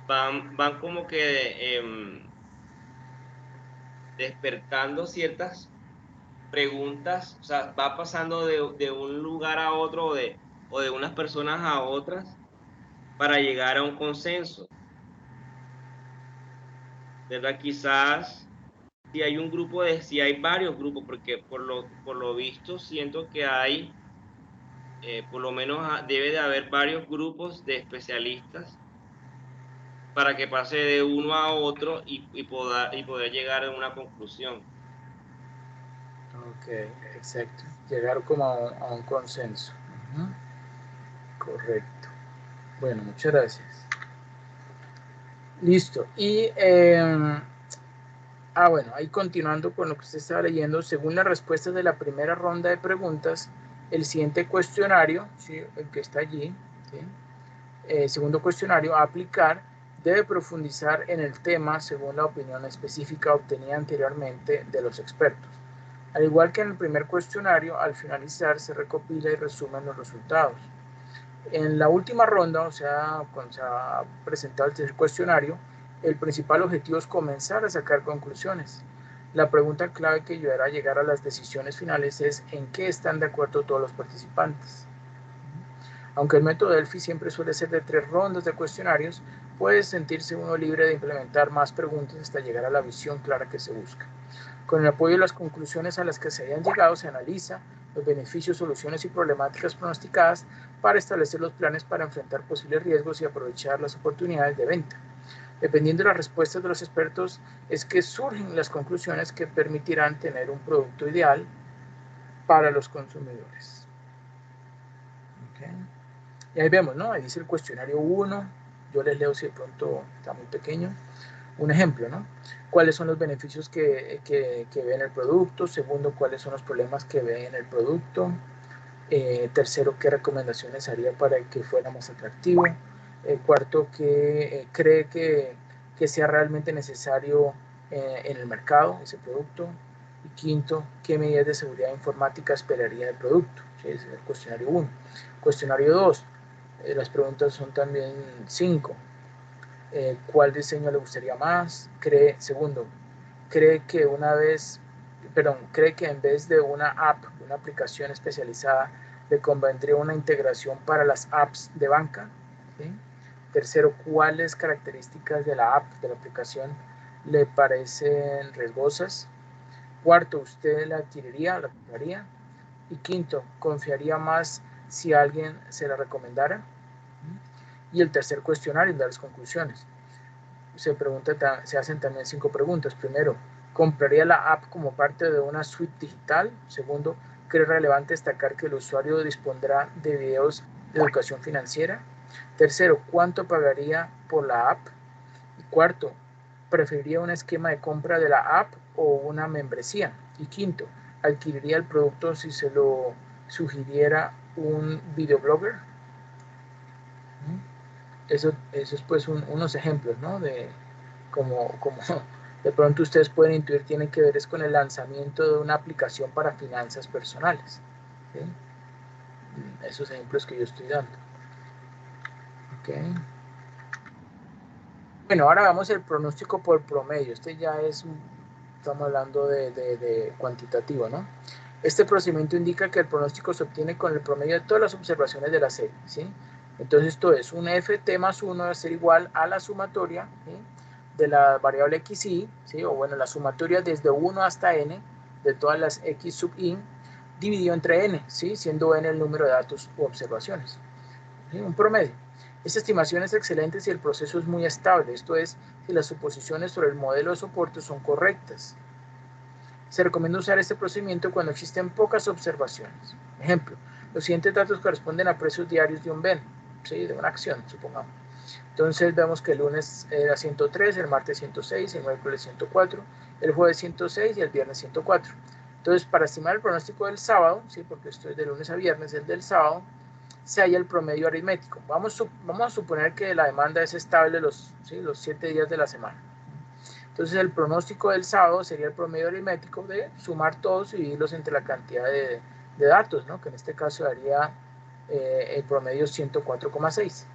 van como que despertando ciertas preguntas, o sea, va pasando de un lugar a otro o de unas personas a otras para llegar a un consenso, ¿verdad? Quizás si hay varios grupos, porque por lo visto siento que hay, por lo menos debe de haber varios grupos de especialistas para que pase de uno a otro y poder llegar a una conclusión. Ok, exacto. Llegar como a un consenso. Correcto. Bueno, muchas gracias. Listo. Y, bueno, ahí continuando con lo que usted estaba leyendo, según las respuestas de la primera ronda de preguntas, el siguiente cuestionario, ¿sí? El que está allí, ¿sí? Segundo cuestionario, a aplicar, debe profundizar en el tema según la opinión específica obtenida anteriormente de los expertos. Al igual que en el primer cuestionario, al finalizar se recopila y resumen los resultados. En la última ronda, o sea, cuando se ha presentado el tercer cuestionario, el principal objetivo es comenzar a sacar conclusiones. La pregunta clave que ayudará a llegar a las decisiones finales es ¿en qué están de acuerdo todos los participantes? Aunque el método Delphi siempre suele ser de 3 rondas de cuestionarios, puede sentirse uno libre de implementar más preguntas hasta llegar a la visión clara que se busca. Con el apoyo de las conclusiones a las que se hayan llegado, se analiza los beneficios, soluciones y problemáticas pronosticadas para establecer los planes para enfrentar posibles riesgos y aprovechar las oportunidades de venta. Dependiendo de las respuestas de los expertos, es que surgen las conclusiones que permitirán tener un producto ideal para los consumidores. Okay. Y ahí vemos, ¿no? Ahí dice el cuestionario 1. Yo les leo si de pronto está muy pequeño. Un ejemplo, ¿no? ¿Cuáles son los beneficios que ve en el producto? Segundo, ¿cuáles son los problemas que ve en el producto? Tercero, ¿qué recomendaciones haría para que fuera más atractivo? Cuarto, ¿qué cree que sea realmente necesario en el mercado ese producto? Y quinto, ¿qué medidas de seguridad informática esperaría del producto? ¿Sí? Ese es el cuestionario 1. Cuestionario 2, las preguntas son también 5. ¿Cuál diseño le gustaría más? Segundo, cree que en vez de una app, una aplicación especializada, le convendría una integración para las apps de banca. ¿Sí? Tercero, ¿cuáles características de la app, de la aplicación, le parecen riesgosas? Cuarto, ¿usted la adquiriría, la compraría? Y quinto, ¿confiaría más si alguien se la recomendara? Y el tercer cuestionario da las conclusiones. Se hacen también 5 preguntas. Primero, ¿compraría la app como parte de una suite digital? Segundo, ¿cree relevante destacar que el usuario dispondrá de videos de educación financiera? Tercero, ¿cuánto pagaría por la app? Y cuarto, ¿preferiría un esquema de compra de la app o una membresía? Y quinto, ¿adquiriría el producto si se lo sugiriera un videoblogger? Eso es pues unos ejemplos, ¿no? De como de pronto ustedes pueden intuir, tienen que ver es con el lanzamiento de una aplicación para finanzas personales. ¿Sí? Esos ejemplos que yo estoy dando. Okay. Bueno, ahora vamos al pronóstico por promedio. Este ya estamos hablando de cuantitativo, ¿no? Este procedimiento indica que el pronóstico se obtiene con el promedio de todas las observaciones de la serie, ¿sí? Entonces esto es un ft más 1 va a ser igual a la sumatoria, ¿sí? De la variable xi, ¿sí? O bueno, la sumatoria desde 1 hasta n de todas las x sub i dividido entre n, ¿sí? Siendo n el número de datos u observaciones, ¿sí? Un promedio. Esta estimación es excelente si el proceso es muy estable, esto es, si las suposiciones sobre el modelo de soporte son correctas. Se recomienda usar este procedimiento cuando existen pocas observaciones. Ejemplo, los siguientes datos corresponden a precios diarios de un bien, ¿sí? De una acción, supongamos. Entonces vemos que el lunes era 103, el martes 106, el miércoles 104, el jueves 106 y el viernes 104. Entonces, para estimar el pronóstico del sábado, ¿sí? Porque esto es de lunes a viernes, el del sábado, se halla el promedio aritmético. Vamos a suponer que la demanda es estable los 7 días de la semana. Entonces el pronóstico del sábado sería el promedio aritmético de sumar todos y dividirlos entre la cantidad de datos, ¿no? Que en este caso daría el promedio 104,6. ¿Sí?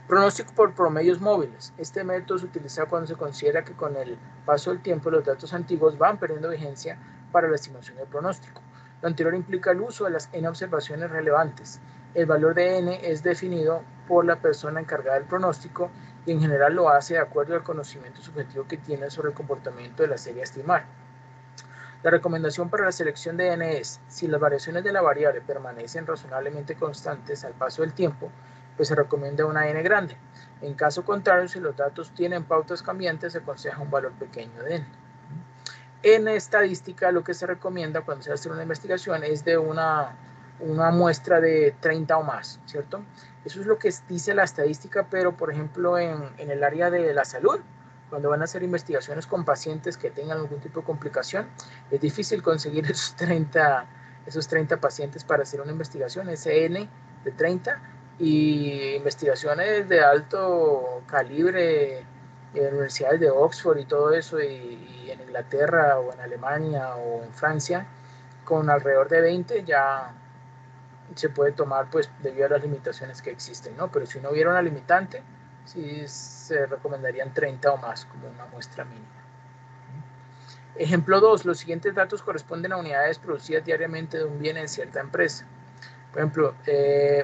Pronóstico por promedios móviles. Este método se utiliza cuando se considera que con el paso del tiempo los datos antiguos van perdiendo vigencia para la estimación del pronóstico. Lo anterior implica el uso de las n observaciones relevantes. El valor de n es definido por la persona encargada del pronóstico y en general lo hace de acuerdo al conocimiento subjetivo que tiene sobre el comportamiento de la serie a estimar. La recomendación para la selección de n es, si las variaciones de la variable permanecen razonablemente constantes al paso del tiempo, pues se recomienda una n grande. En caso contrario, si los datos tienen pautas cambiantes, se aconseja un valor pequeño de n. En estadística, lo que se recomienda cuando se hace una investigación es de una muestra de 30 o más, ¿cierto? Eso es lo que dice la estadística, pero por ejemplo en el área de la salud, cuando van a hacer investigaciones con pacientes que tengan algún tipo de complicación, es difícil conseguir esos 30 pacientes para hacer una investigación. Ese N de 30 y investigaciones de alto calibre en universidades de Oxford y todo eso, y en Inglaterra o en Alemania o en Francia, con alrededor de 20 ya se puede tomar, pues debido a las limitaciones que existen, ¿no? Pero si no hubiera una limitante, sí se recomendarían 30 o más como una muestra mínima. Ejemplo 2. Los siguientes datos corresponden a unidades producidas diariamente de un bien en cierta empresa. Por ejemplo,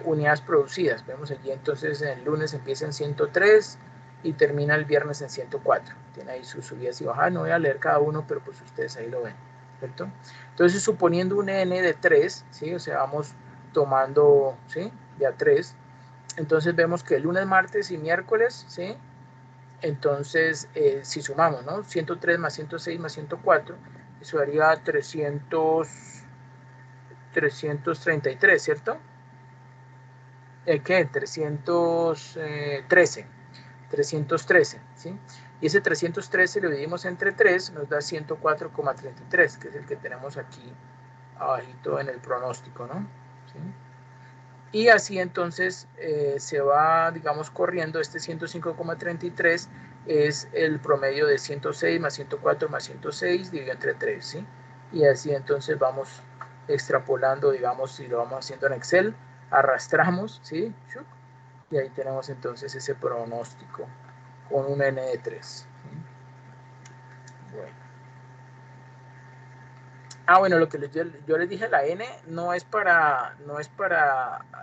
unidades producidas. Vemos allí entonces el lunes empieza en 103 y termina el viernes en 104. Tiene ahí sus subidas y bajadas. No voy a leer cada uno, pero pues ustedes ahí lo ven, ¿cierto? Entonces, suponiendo un N de 3, ¿sí? O sea, vamos tomando, ¿sí? De a 3. Entonces vemos que el lunes, martes y miércoles, ¿sí? Entonces, si sumamos, ¿no? 103 más 106 más 104, eso daría 333, ¿cierto? ¿Qué? 313, ¿sí? Y ese 313 lo dividimos entre 3, nos da 104,33, que es el que tenemos aquí abajito en el pronóstico, ¿no? ¿Sí? Y así entonces se va, digamos, corriendo. Este 105,33 es el promedio de 106 más 104 más 106 dividido entre 3, ¿sí? Y así entonces vamos extrapolando, digamos, si lo vamos haciendo en Excel, arrastramos, ¿sí? Y ahí tenemos entonces ese pronóstico con un N de 3. ¿Sí? Bueno. Bueno, lo que yo les dije, la N no es para,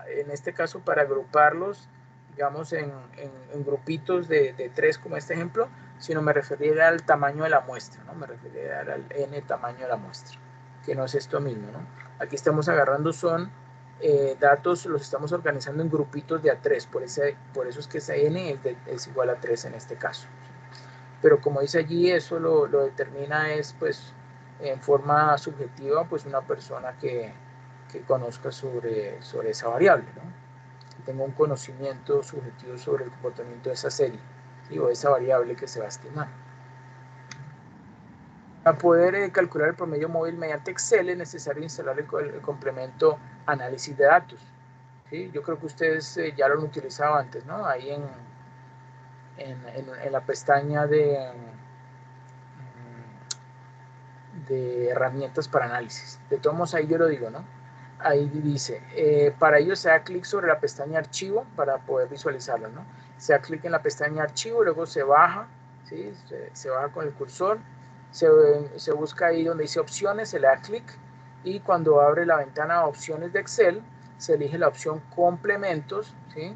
en este caso, para agruparlos, digamos, en grupitos de 3, como este ejemplo, sino me refería al tamaño de la muestra, ¿no? Me refería al N tamaño de la muestra, que no es esto mismo, ¿no? Aquí estamos agarrando son datos, los estamos organizando en grupitos de A3, por eso es que esa N es igual a 3 en este caso. Pero como dice allí, eso lo determina es, pues, en forma subjetiva, pues una persona que conozca sobre esa variable, ¿no? Que tenga un conocimiento subjetivo sobre el comportamiento de esa serie, ¿sí? O esa variable que se va a estimar. Para poder calcular el promedio móvil mediante Excel es necesario instalar el complemento análisis de datos, ¿sí? Yo creo que ustedes ya lo han utilizado antes, ¿no? Ahí en la pestaña de herramientas para análisis. De todos modos, ahí yo lo digo, ¿no? Ahí dice, para ello se da clic sobre la pestaña archivo para poder visualizarlo, ¿no? Se da clic en la pestaña archivo, luego se baja, ¿sí? Se baja con el cursor, se busca ahí donde dice opciones, se le da clic y cuando abre la ventana opciones de Excel, se elige la opción complementos, ¿sí?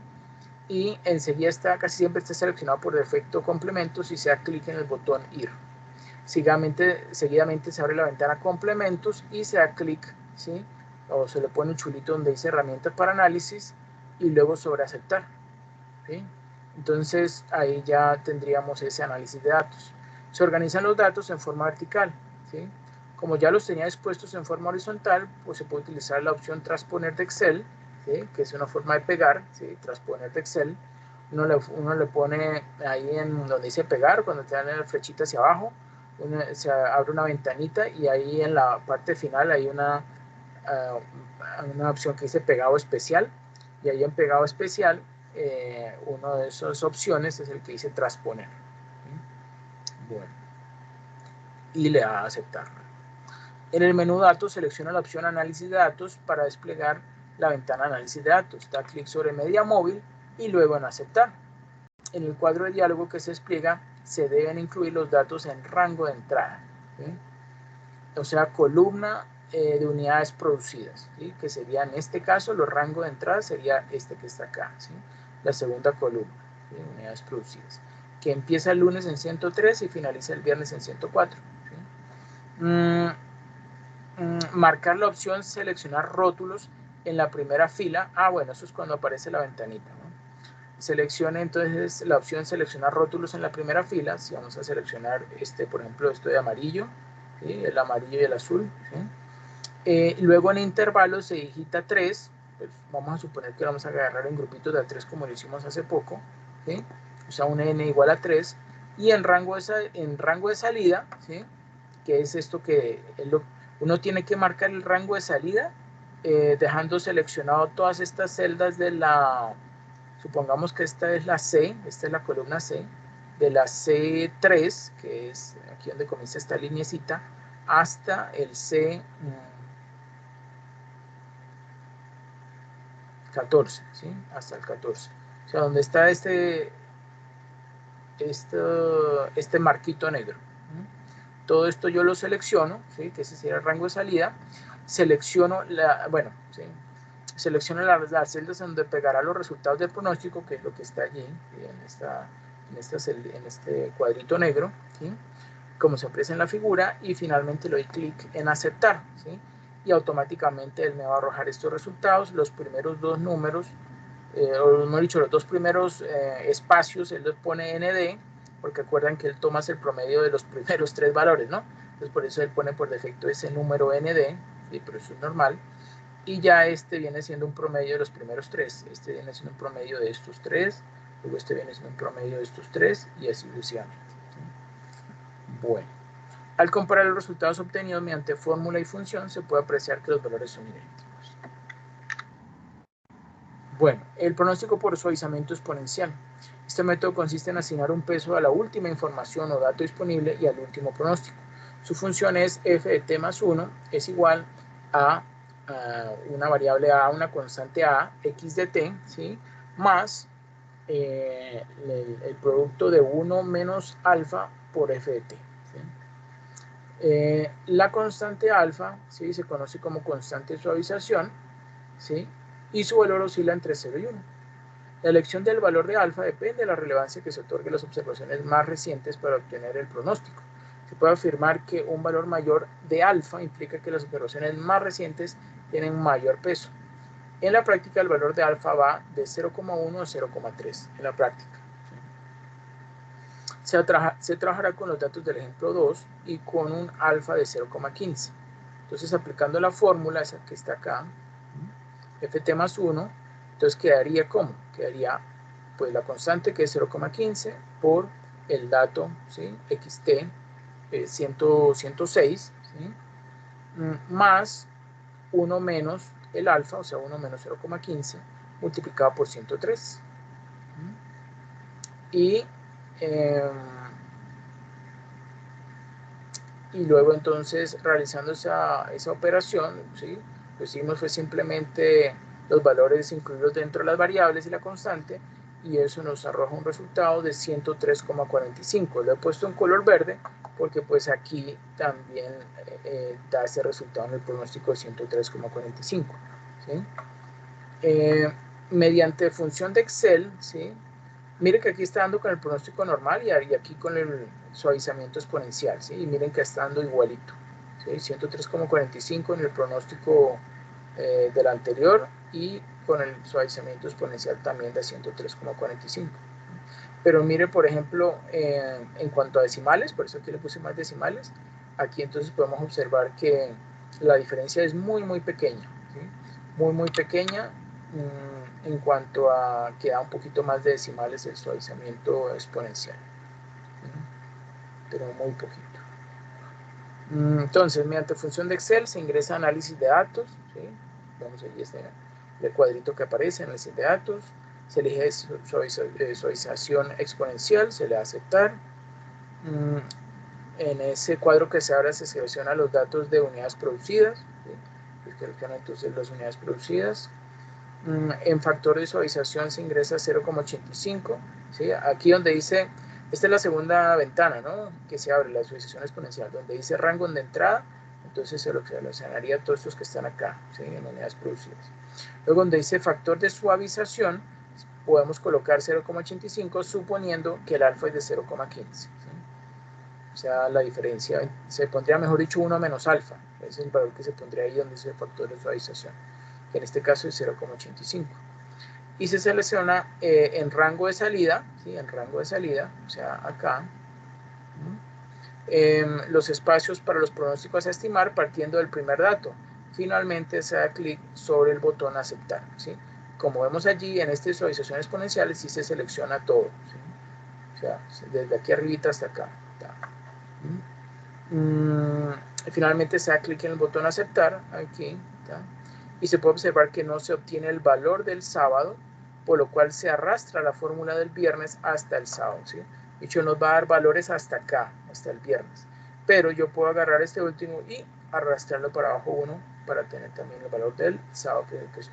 Y enseguida casi siempre está seleccionado por defecto complementos y se da clic en el botón ir. Seguidamente se abre la ventana complementos y se da clic, ¿sí? O se le pone un chulito donde dice herramientas para análisis y luego sobre aceptar, ¿sí? Entonces ahí ya tendríamos ese análisis de datos. Se organizan los datos en forma vertical, ¿sí? Como ya los tenía dispuestos en forma horizontal, pues se puede utilizar la opción transponer de Excel, ¿sí? Que es una forma de pegar, ¿sí? Transponer de Excel. Uno le pone ahí en donde dice pegar, cuando te dan la flechita hacia abajo, se abre una ventanita y ahí en la parte final hay una opción que dice pegado especial, y ahí en pegado especial una de esas opciones es el que dice transponer. Bueno, y le da a aceptar. En el menú datos selecciona la opción análisis de datos para desplegar la ventana análisis de datos. Da clic sobre media móvil y luego en aceptar. En el cuadro de diálogo que se despliega se deben incluir los datos en rango de entrada, ¿sí? O sea, columna de unidades producidas, ¿sí? Que sería en este caso, los rangos de entrada sería este que está acá, ¿sí? La segunda columna, ¿sí? Unidades producidas, que empieza el lunes en 103 y finaliza el viernes en 104, ¿sí? Marcar la opción seleccionar rótulos en la primera fila. Bueno, eso es cuando aparece la ventanita, ¿no? Seleccione entonces la opción seleccionar rótulos en la primera fila. Si vamos a seleccionar por ejemplo, esto de amarillo, ¿sí? El amarillo y el azul, ¿sí? Luego en intervalos se digita 3, pues vamos a suponer que vamos a agarrar en grupitos de 3 como lo hicimos hace poco, ¿sí? O sea, un n igual a 3, y en rango de salida, ¿sí? Que es esto que uno tiene que marcar el rango de salida dejando seleccionado todas estas celdas de la, supongamos que esta es la C, esta es la columna C, de la C3, que es aquí donde comienza esta lineecita, hasta el C14, ¿sí? Hasta el 14. O sea, donde está este marquito negro. Todo esto yo lo selecciono, ¿sí? Que ese sería el rango de salida. Selecciono selecciono las celdas donde pegará los resultados del pronóstico, que es lo que está allí, en este cuadrito negro, ¿sí? Como se aprecia en la figura, y finalmente le doy clic en aceptar, ¿sí? Y automáticamente él me va a arrojar estos resultados. Los primeros dos números, o mejor dicho, los dos primeros espacios, él los pone ND, porque acuerdan que él toma el promedio de los primeros tres valores, ¿no? Entonces por eso él pone por defecto ese número ND, ¿sí? Pero eso es normal. Y ya este viene siendo un promedio de los primeros tres. Este viene siendo un promedio de estos tres, luego este viene siendo un promedio de estos tres, y así sucesivamente. Bueno, al comparar los resultados obtenidos mediante fórmula y función, se puede apreciar que los valores son idénticos. Bueno, el pronóstico por suavizamiento exponencial. Este método consiste en asignar un peso a la última información o dato disponible y al último pronóstico. Su función es f de t más 1 es igual a una variable a, una constante a, x de t, ¿sí? Más el producto de 1 menos alfa por f de t. ¿Sí? La constante alfa, ¿sí? Se conoce como constante de suavización, ¿sí? Y su valor oscila entre 0 y 1. La elección del valor de alfa depende de la relevancia que se otorgue a las observaciones más recientes para obtener el pronóstico. Se puede afirmar que un valor mayor de alfa implica que las observaciones más recientes tienen mayor peso. En la práctica, el valor de alfa va de 0,1 a 0,3 en la práctica. Se trabajará con los datos del ejemplo 2 y con un alfa de 0,15. Entonces, aplicando la fórmula, esa que está acá, ft más 1, entonces quedaría ¿cómo? Quedaría pues la constante, que es 0,15, por el dato, ¿sí? xt 106, ¿sí? Más 1 menos el alfa, o sea 1 menos 0,15, multiplicado por 103. Y luego entonces realizando esa operación, ¿sí? Lo que hicimos fue simplemente los valores incluidos dentro de las variables y la constante, y eso nos arroja un resultado de 103,45. Lo he puesto en color verde porque pues aquí también da ese resultado en el pronóstico de 103,45. ¿Sí? Mediante función de Excel, ¿sí? Miren que aquí está dando con el pronóstico normal y aquí con el suavizamiento exponencial, ¿sí? Y miren que está dando igualito, ¿sí? 103,45 en el pronóstico del anterior, y con el suavizamiento exponencial también de 103,45. Pero mire, por ejemplo, en cuanto a decimales, por eso aquí le puse más decimales, aquí entonces podemos observar que la diferencia es muy, muy pequeña, ¿sí? Muy, muy pequeña. En cuanto a que da un poquito más de decimales el suavizamiento exponencial, pero muy poquito. Entonces, mediante función de Excel se ingresa análisis de datos, ¿sí? Vamos ahí el cuadrito que aparece, análisis de datos, se elige suavización exponencial, se le da aceptar. En ese cuadro que se abre se selecciona los datos de unidades producidas, ¿sí? Se selecciona entonces las unidades producidas. En factor de suavización se ingresa 0,85, ¿sí? Aquí donde dice, esta es la segunda ventana, ¿no? Que se abre, la suavización exponencial, donde dice rango de entrada, entonces se lo seleccionaría todos estos que están acá, ¿sí? En unidades producidas. Luego donde dice factor de suavización, podemos colocar 0,85 suponiendo que el alfa es de 0,15, ¿sí? O sea, la diferencia, se pondría, mejor dicho, 1 menos alfa, ese es el valor que se pondría ahí donde dice el factor de suavización, que en este caso es 0,85. Y se selecciona en rango de salida, ¿sí? En rango de salida, o sea, acá, los espacios para los pronósticos a estimar partiendo del primer dato. Finalmente se da clic sobre el botón aceptar, ¿sí? Como vemos allí, en esta suavización exponencial sí se selecciona todo, ¿sí? O sea, desde aquí arribita hasta acá. Finalmente se da clic en el botón aceptar, aquí, ¿tá? y se puede observar que no se obtiene el valor del sábado, por lo cual se arrastra la fórmula del viernes hasta el sábado, ¿sí? De hecho, nos va a dar valores hasta acá, hasta el viernes. Pero yo puedo agarrar este último y arrastrarlo para abajo 1 para tener también el valor del sábado, que es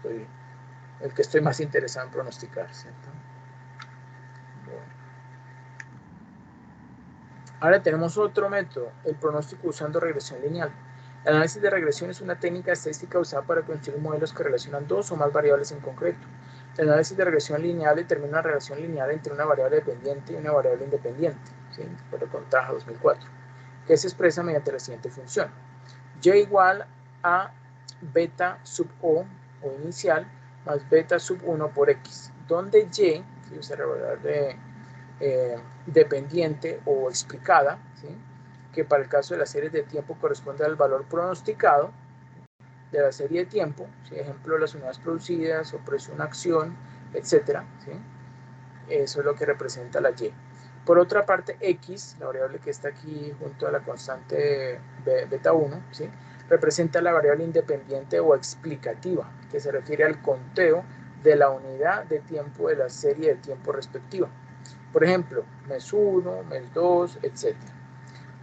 el que estoy más interesado en pronosticar, ¿cierto? Bueno. Ahora tenemos otro método, el pronóstico usando regresión lineal. El análisis de regresión es una técnica estadística usada para construir modelos que relacionan dos o más variables en concreto. El análisis de regresión lineal determina una relación lineal entre una variable dependiente y una variable independiente, ¿sí? De acuerdo con TAJA 2004, que se expresa mediante la siguiente función. Y igual a beta sub o inicial más beta sub 1 por x, donde y, ¿sí? O sea, la variable dependiente o explicada, ¿sí? Que para el caso de las series de tiempo corresponde al valor pronosticado de la serie de tiempo, ¿sí? Ejemplo, las unidades producidas o precio de una acción, etcétera, ¿sí? Eso es lo que representa la y. Por otra parte, x, la variable que está aquí junto a la constante beta 1, ¿sí? Representa la variable independiente o explicativa, que se refiere al conteo de la unidad de tiempo de la serie de tiempo respectiva. Por ejemplo, mes 1, mes 2, etc.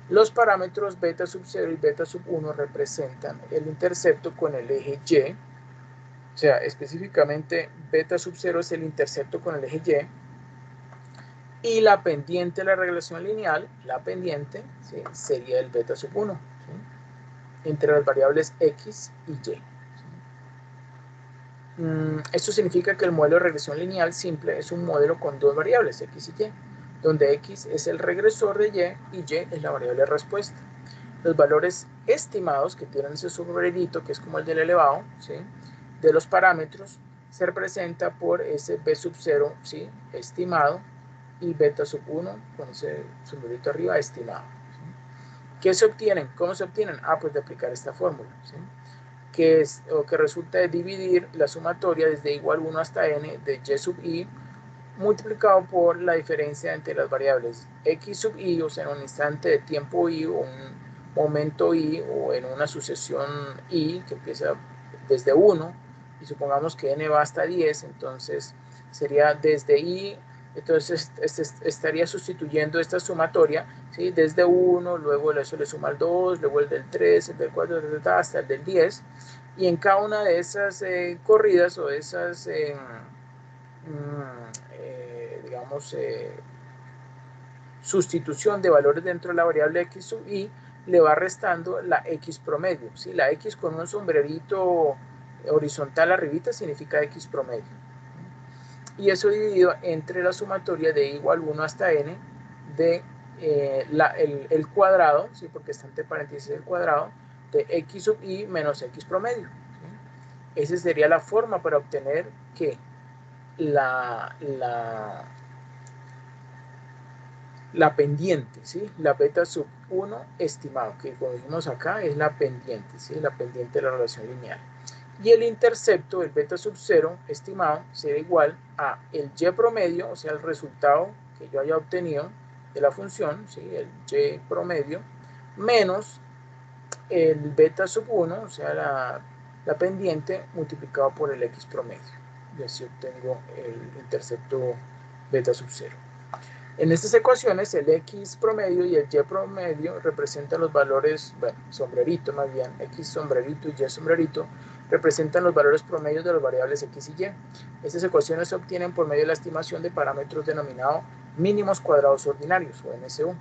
Los parámetros beta sub 0 y beta sub 1 representan el intercepto con el eje Y, o sea, específicamente beta sub 0 es el intercepto con el eje Y la pendiente de la regresión lineal, la pendiente, ¿sí? Sería el beta sub 1, ¿sí? Entre las variables X y Y. Esto significa que el modelo de regresión lineal simple es un modelo con dos variables, X y Y, donde X es el regresor de Y y es la variable de respuesta. Los valores estimados, que tienen ese sombrerito, que es como el del elevado, ¿sí? De los parámetros, se representa por ese B sub 0, ¿sí? Estimado, y beta sub 1, con ese sombrerito arriba, estimado, ¿sí? ¿Qué se obtienen? ¿Cómo se obtienen? Pues de aplicar esta fórmula, ¿sí? Que resulta de dividir la sumatoria desde igual 1 hasta n de y sub i multiplicado por la diferencia entre las variables x sub i, o sea, en un instante de tiempo i, o un momento i, o en una sucesión i que empieza desde 1, y supongamos que n va hasta 10, entonces sería desde i, entonces estaría sustituyendo esta sumatoria, ¿sí? Desde 1, luego eso le suma el 2, luego el del 3, el del 4, hasta el del 10, y en cada una de esas corridas o de esas digamos, sustitución de valores dentro de la variable x sub i, le va restando la x promedio, ¿sí? La x con un sombrerito horizontal arribita significa x promedio, y eso dividido entre la sumatoria de igual 1 hasta n de el cuadrado, ¿sí? Porque está entre paréntesis el cuadrado de x sub i menos x promedio, ¿sí? Esa sería la forma para obtener que la pendiente, ¿sí? La beta sub 1 estimado, que como dijimos acá es la pendiente, ¿sí? La pendiente de la relación lineal. Y el intercepto, el beta sub 0 estimado, será igual a el y promedio, o sea, el resultado que yo haya obtenido de la función, ¿sí? El y promedio, menos el beta sub 1, o sea, la pendiente, multiplicado por el x promedio. Y así obtengo el intercepto beta sub 0. En estas ecuaciones, el x promedio y el y promedio representan los valores, bueno, sombrerito más bien, x sombrerito y y sombrerito, representan los valores promedios de las variables x y y. Estas ecuaciones se obtienen por medio de la estimación de parámetros denominado mínimos cuadrados ordinarios, o MCU,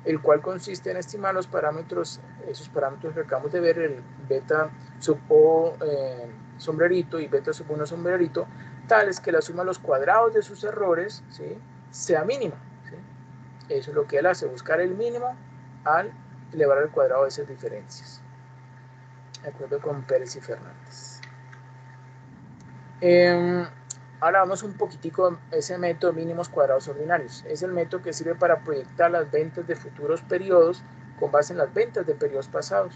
el cual consiste en estimar los parámetros, esos parámetros que acabamos de ver, el beta sub o sombrerito y beta sub 1 sombrerito, tales que la suma de los cuadrados de sus errores, ¿sí? Sea mínima, ¿sí? Eso es lo que él hace, buscar el mínimo al elevar al cuadrado de esas diferencias, de acuerdo con Pérez y Fernández. Ahora vamos un poquitico a ese método mínimos cuadrados ordinarios. Es el método que sirve para proyectar las ventas de futuros periodos con base en las ventas de periodos pasados.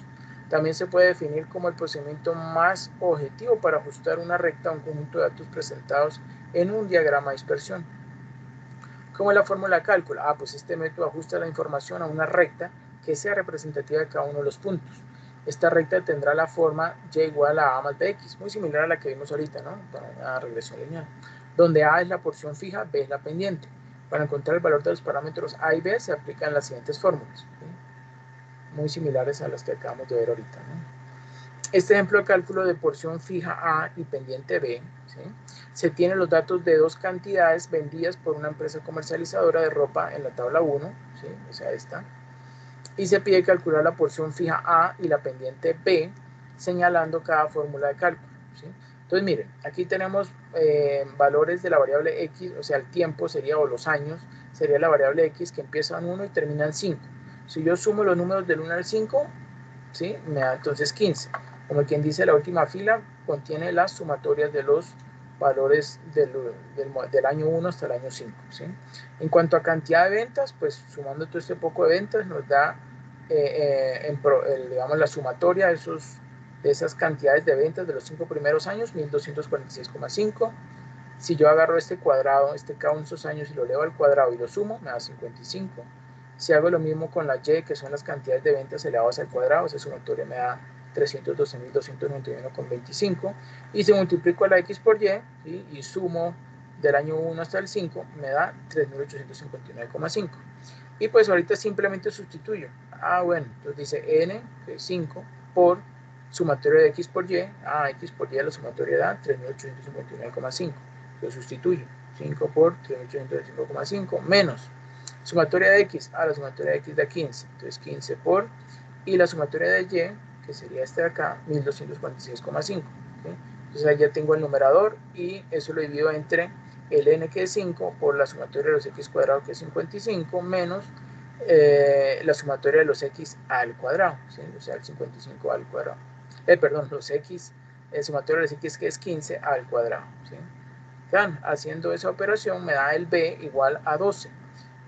También se puede definir como el procedimiento más objetivo para ajustar una recta a un conjunto de datos presentados en un diagrama de dispersión. ¿Cómo es la fórmula de cálculo? Pues este método ajusta la información a una recta que sea representativa de cada uno de los puntos. Esta recta tendrá la forma y igual a más bx, muy similar a la que vimos ahorita, ¿no? Para una regresión lineal, donde a es la porción fija, b es la pendiente. Para encontrar el valor de los parámetros a y b se aplican las siguientes fórmulas, ¿sí? Muy similares a las que acabamos de ver ahorita, ¿no? Este ejemplo de cálculo de porción fija A y pendiente B, ¿sí? Se tienen los datos de dos cantidades vendidas por una empresa comercializadora de ropa en la tabla 1, ¿sí? O sea, esta. Y se pide calcular la porción fija A y la pendiente B, señalando cada fórmula de cálculo, ¿sí? Entonces, miren, aquí tenemos valores de la variable X, o sea, el tiempo sería, o los años, sería la variable X que empieza en 1 y termina en 5. Si yo sumo los números del 1 al 5, ¿sí? Me da entonces 15. Como quien dice, la última fila contiene las sumatorias de los valores del año 1 hasta el año 5, ¿sí? En cuanto a cantidad de ventas, pues sumando todo este poco de ventas nos da, digamos, la sumatoria de esas cantidades de ventas de los 5 primeros años, 1246,5. Si yo agarro este cuadrado, cada uno de esos años, y lo elevo al cuadrado y lo sumo, me da 55. Si hago lo mismo con la Y, que son las cantidades de ventas elevadas al cuadrado, esa sumatoria me da 312.291,25. Y si multiplico la X por Y, ¿sí? Y sumo del año 1 hasta el 5, me da 3.859,5. Y pues ahorita simplemente sustituyo. Bueno, entonces dice N, que es 5, por sumatoria de X por Y. X por Y la sumatoria da 3.859,5. Lo sustituyo. 5 por 3.895 menos sumatoria de X, la sumatoria de X da 15, entonces 15 por, y la sumatoria de Y, que sería este de acá, 1246,5, ¿sí? Entonces ahí ya tengo el numerador y eso lo divido entre el N, que es 5, por la sumatoria de los X cuadrado, que es 55, menos la sumatoria de los X al cuadrado, ¿sí? O sea, el 55 al cuadrado. Perdón, los X, el sumatoria de los X, que es 15 al cuadrado, ¿sí? Haciendo esa operación me da el B igual a 12.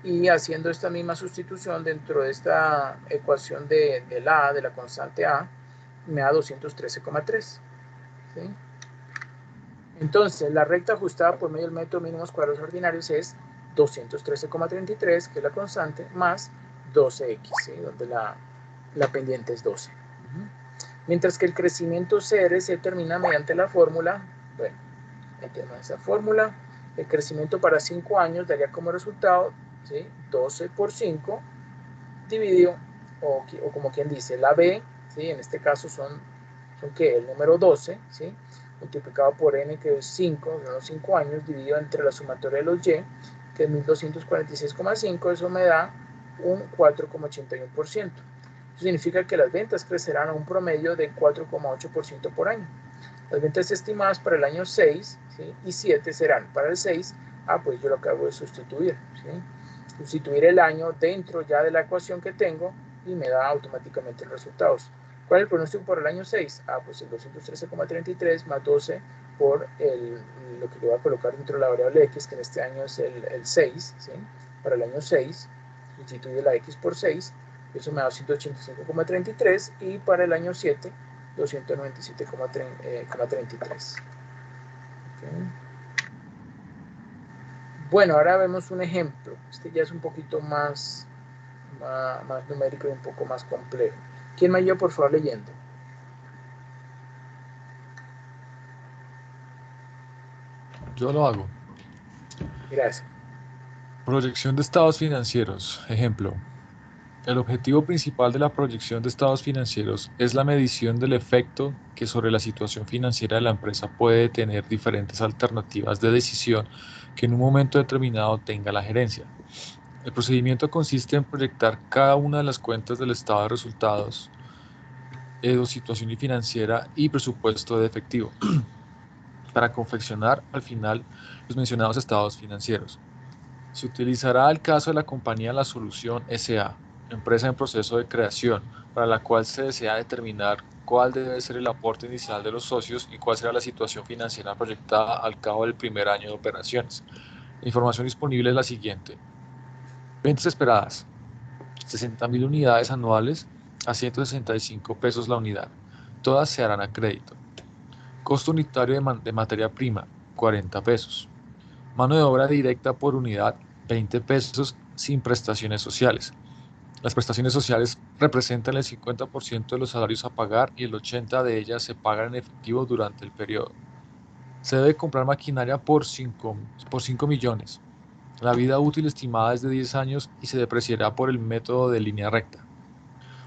Y haciendo esta misma sustitución dentro de esta ecuación de la constante A, me da 213,3. ¿Sí? Entonces, la recta ajustada por medio del método mínimos cuadrados ordinarios es 213,33, que es la constante, más 12x, ¿sí? Donde la pendiente es 12. Mientras que el crecimiento CR se determina mediante la fórmula, bueno, metemos esa fórmula, el crecimiento para 5 años daría como resultado, ¿sí? 12 por 5 dividido, o como quien dice, la B, ¿sí? En este caso son ¿qué? El número 12, ¿sí? Multiplicado por N, que es 5, son los 5 años, dividido entre la sumatoria de los Y, que es 1246,5, eso me da un 4,81%. Eso significa que las ventas crecerán a un promedio de 4,8% por año. Las ventas estimadas para el año 6, ¿sí? Y 7 serán para el 6, pues yo lo acabo de sustituir, ¿sí? Sustituir el año dentro ya de la ecuación que tengo y me da automáticamente los resultados. ¿Cuál es el pronóstico por el año 6? Pues el 213,33 más 12 por lo que yo voy a colocar dentro de la variable X, que en este año es el 6, ¿sí? Para el año 6, sustituyo la X por 6, eso me da 185,33, y para el año 7, 297,33. ¿Okay? Bueno, ahora vemos un ejemplo. Este ya es un poquito más numérico y un poco más complejo. ¿Quién me ayuda, por favor, leyendo? Yo lo hago. Gracias. Proyección de estados financieros. Ejemplo. El objetivo principal de la proyección de estados financieros es la medición del efecto que sobre la situación financiera de la empresa puede tener diferentes alternativas de decisión que en un momento determinado tenga la gerencia. El procedimiento consiste en proyectar cada una de las cuentas del estado de resultados, situación financiera y presupuesto de efectivo para confeccionar al final los mencionados estados financieros. Se utilizará el caso de la compañía La Solución S.A., empresa en proceso de creación, para la cual se desea determinar cuál debe ser el aporte inicial de los socios y cuál será la situación financiera proyectada al cabo del primer año de operaciones. La información disponible es la siguiente. Ventas esperadas, 60.000 unidades anuales a 165 pesos la unidad. Todas se harán a crédito. Costo unitario de materia prima, 40 pesos. Mano de obra directa por unidad, 20 pesos sin prestaciones sociales. Las prestaciones sociales representan el 50% de los salarios a pagar y el 80% de ellas se pagan en efectivo durante el periodo. Se debe comprar maquinaria por 5 millones. La vida útil estimada es de 10 años y se depreciará por el método de línea recta.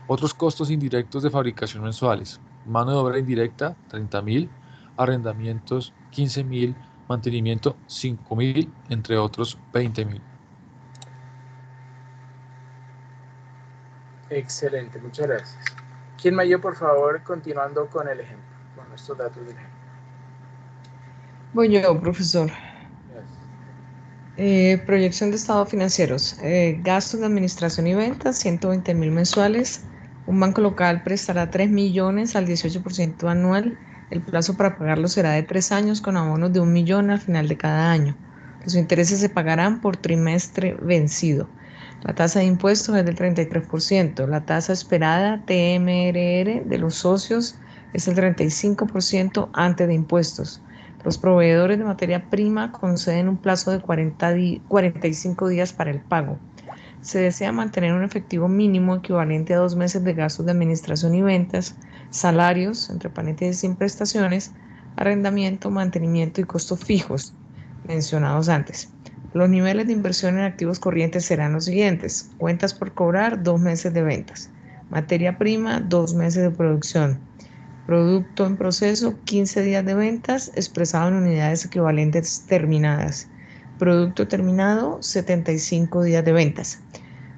Otros costos indirectos de fabricación mensuales: mano de obra indirecta, 30.000, arrendamientos, 15.000, mantenimiento, 5.000, entre otros, 20.000. Excelente, muchas gracias. ¿Quién me ayuda, por favor, continuando con el ejemplo, con estos datos del ejemplo? Voy yo, profesor. Gracias. Proyección de estados financieros. Gastos de administración y ventas, 120.000 mensuales. Un banco local prestará 3 millones al 18% anual. El plazo para pagarlo será de 3 años con abonos de 1 millón al final de cada año. Los intereses se pagarán por trimestre vencido. La tasa de impuestos es del 33%. La tasa esperada TMRR de los socios es el 35% antes de impuestos. Los proveedores de materia prima conceden un plazo de 45 días para el pago. Se desea mantener un efectivo mínimo equivalente a 2 meses de gastos de administración y ventas, salarios, entre paréntesis sin prestaciones, arrendamiento, mantenimiento y costos fijos mencionados antes. Los niveles de inversión en activos corrientes serán los siguientes: cuentas por cobrar, 2 meses de ventas; materia prima, 2 meses de producción; producto en proceso, 15 días de ventas expresado en unidades equivalentes terminadas; producto terminado, 75 días de ventas.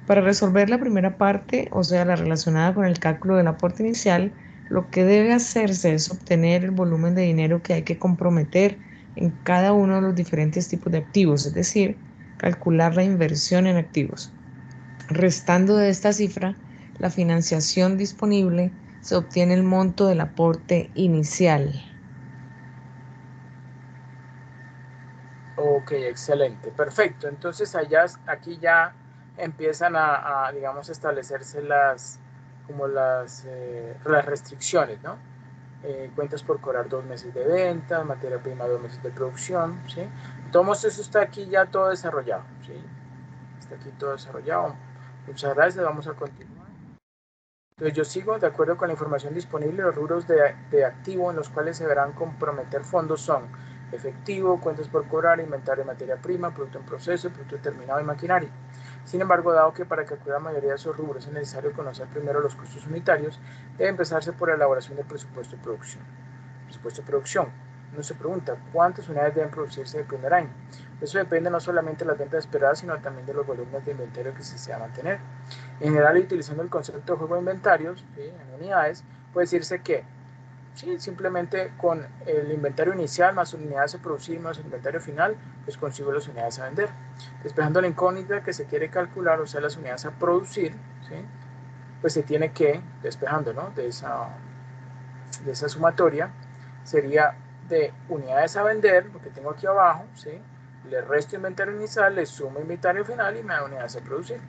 Para resolver la primera parte, o sea, la relacionada con el cálculo del aporte inicial, lo que debe hacerse es obtener el volumen de dinero que hay que comprometer en cada uno de los diferentes tipos de activos, es decir, calcular la inversión en activos. Restando de esta cifra la financiación disponible, se obtiene el monto del aporte inicial. Ok, excelente, perfecto. Entonces aquí ya empiezan digamos, establecerse como las restricciones, ¿no? Cuentas por cobrar 2 meses de venta, materia prima 2 meses de producción, ¿sí? Todo eso está aquí ya todo desarrollado, ¿sí? Está aquí todo desarrollado. Muchas gracias, vamos a continuar. Entonces yo sigo, de acuerdo con la información disponible, los rubros de activo en los cuales se deberán comprometer fondos son efectivo, cuentas por cobrar, inventario de materia prima, producto en proceso, producto terminado y maquinaria. Sin embargo, dado que para calcular la mayoría de esos rubros es necesario conocer primero los costos unitarios, debe empezarse por la elaboración del presupuesto de producción. Presupuesto de producción. Uno se pregunta, ¿cuántas unidades deben producirse el primer año? Eso depende no solamente de las ventas esperadas, sino también de los volúmenes de inventario que se desea mantener. En general, utilizando el concepto de juego de inventarios, ¿sí?, en unidades, puede decirse que sí, simplemente con el inventario inicial más unidades a producir más el inventario final, pues consigo las unidades a vender. Despejando la incógnita que se quiere calcular, o sea, las unidades a producir, ¿sí?, pues se tiene que, despejando, ¿no?, de esa sumatoria, sería de unidades a vender, lo que tengo aquí abajo, ¿sí?, le resto inventario inicial, le sumo inventario final y me da unidades a producir.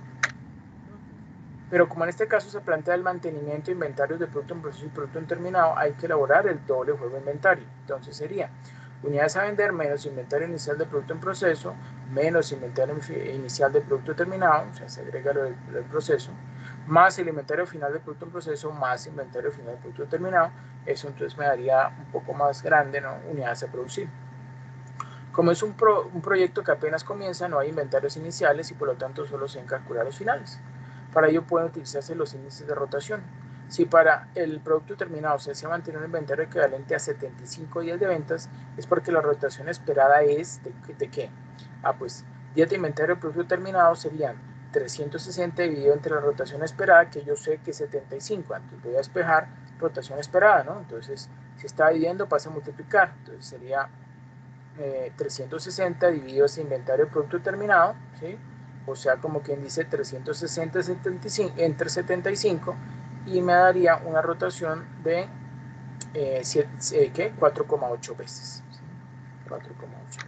Pero como en este caso se plantea el mantenimiento de inventarios de producto en proceso y producto en terminado, hay que elaborar el doble juego de inventario. Entonces sería unidades a vender menos inventario inicial de producto en proceso, menos inventario inicial de producto terminado, o sea, se agrega el proceso, más el inventario final de producto en proceso, más inventario final de producto terminado. Eso entonces me daría un poco más grande, ¿no?, unidades a producir. Como es un proyecto que apenas comienza, no hay inventarios iniciales y por lo tanto solo se deben calcular los finales. Para ello pueden utilizarse los índices de rotación. Si para el producto terminado se desea mantener un inventario equivalente a 75 días de ventas, es porque la rotación esperada es ¿de qué? Pues días de inventario de producto terminado serían 360 dividido entre la rotación esperada, que yo sé que es 75. Entonces voy a despejar rotación esperada, ¿no? Entonces, si está dividiendo, pasa a multiplicar. Entonces sería 360 dividido ese inventario de producto terminado, ¿sí?, o sea, como quien dice 360 entre 75, y me daría una rotación de 4,8 veces. ¿Sí? 4,8 veces.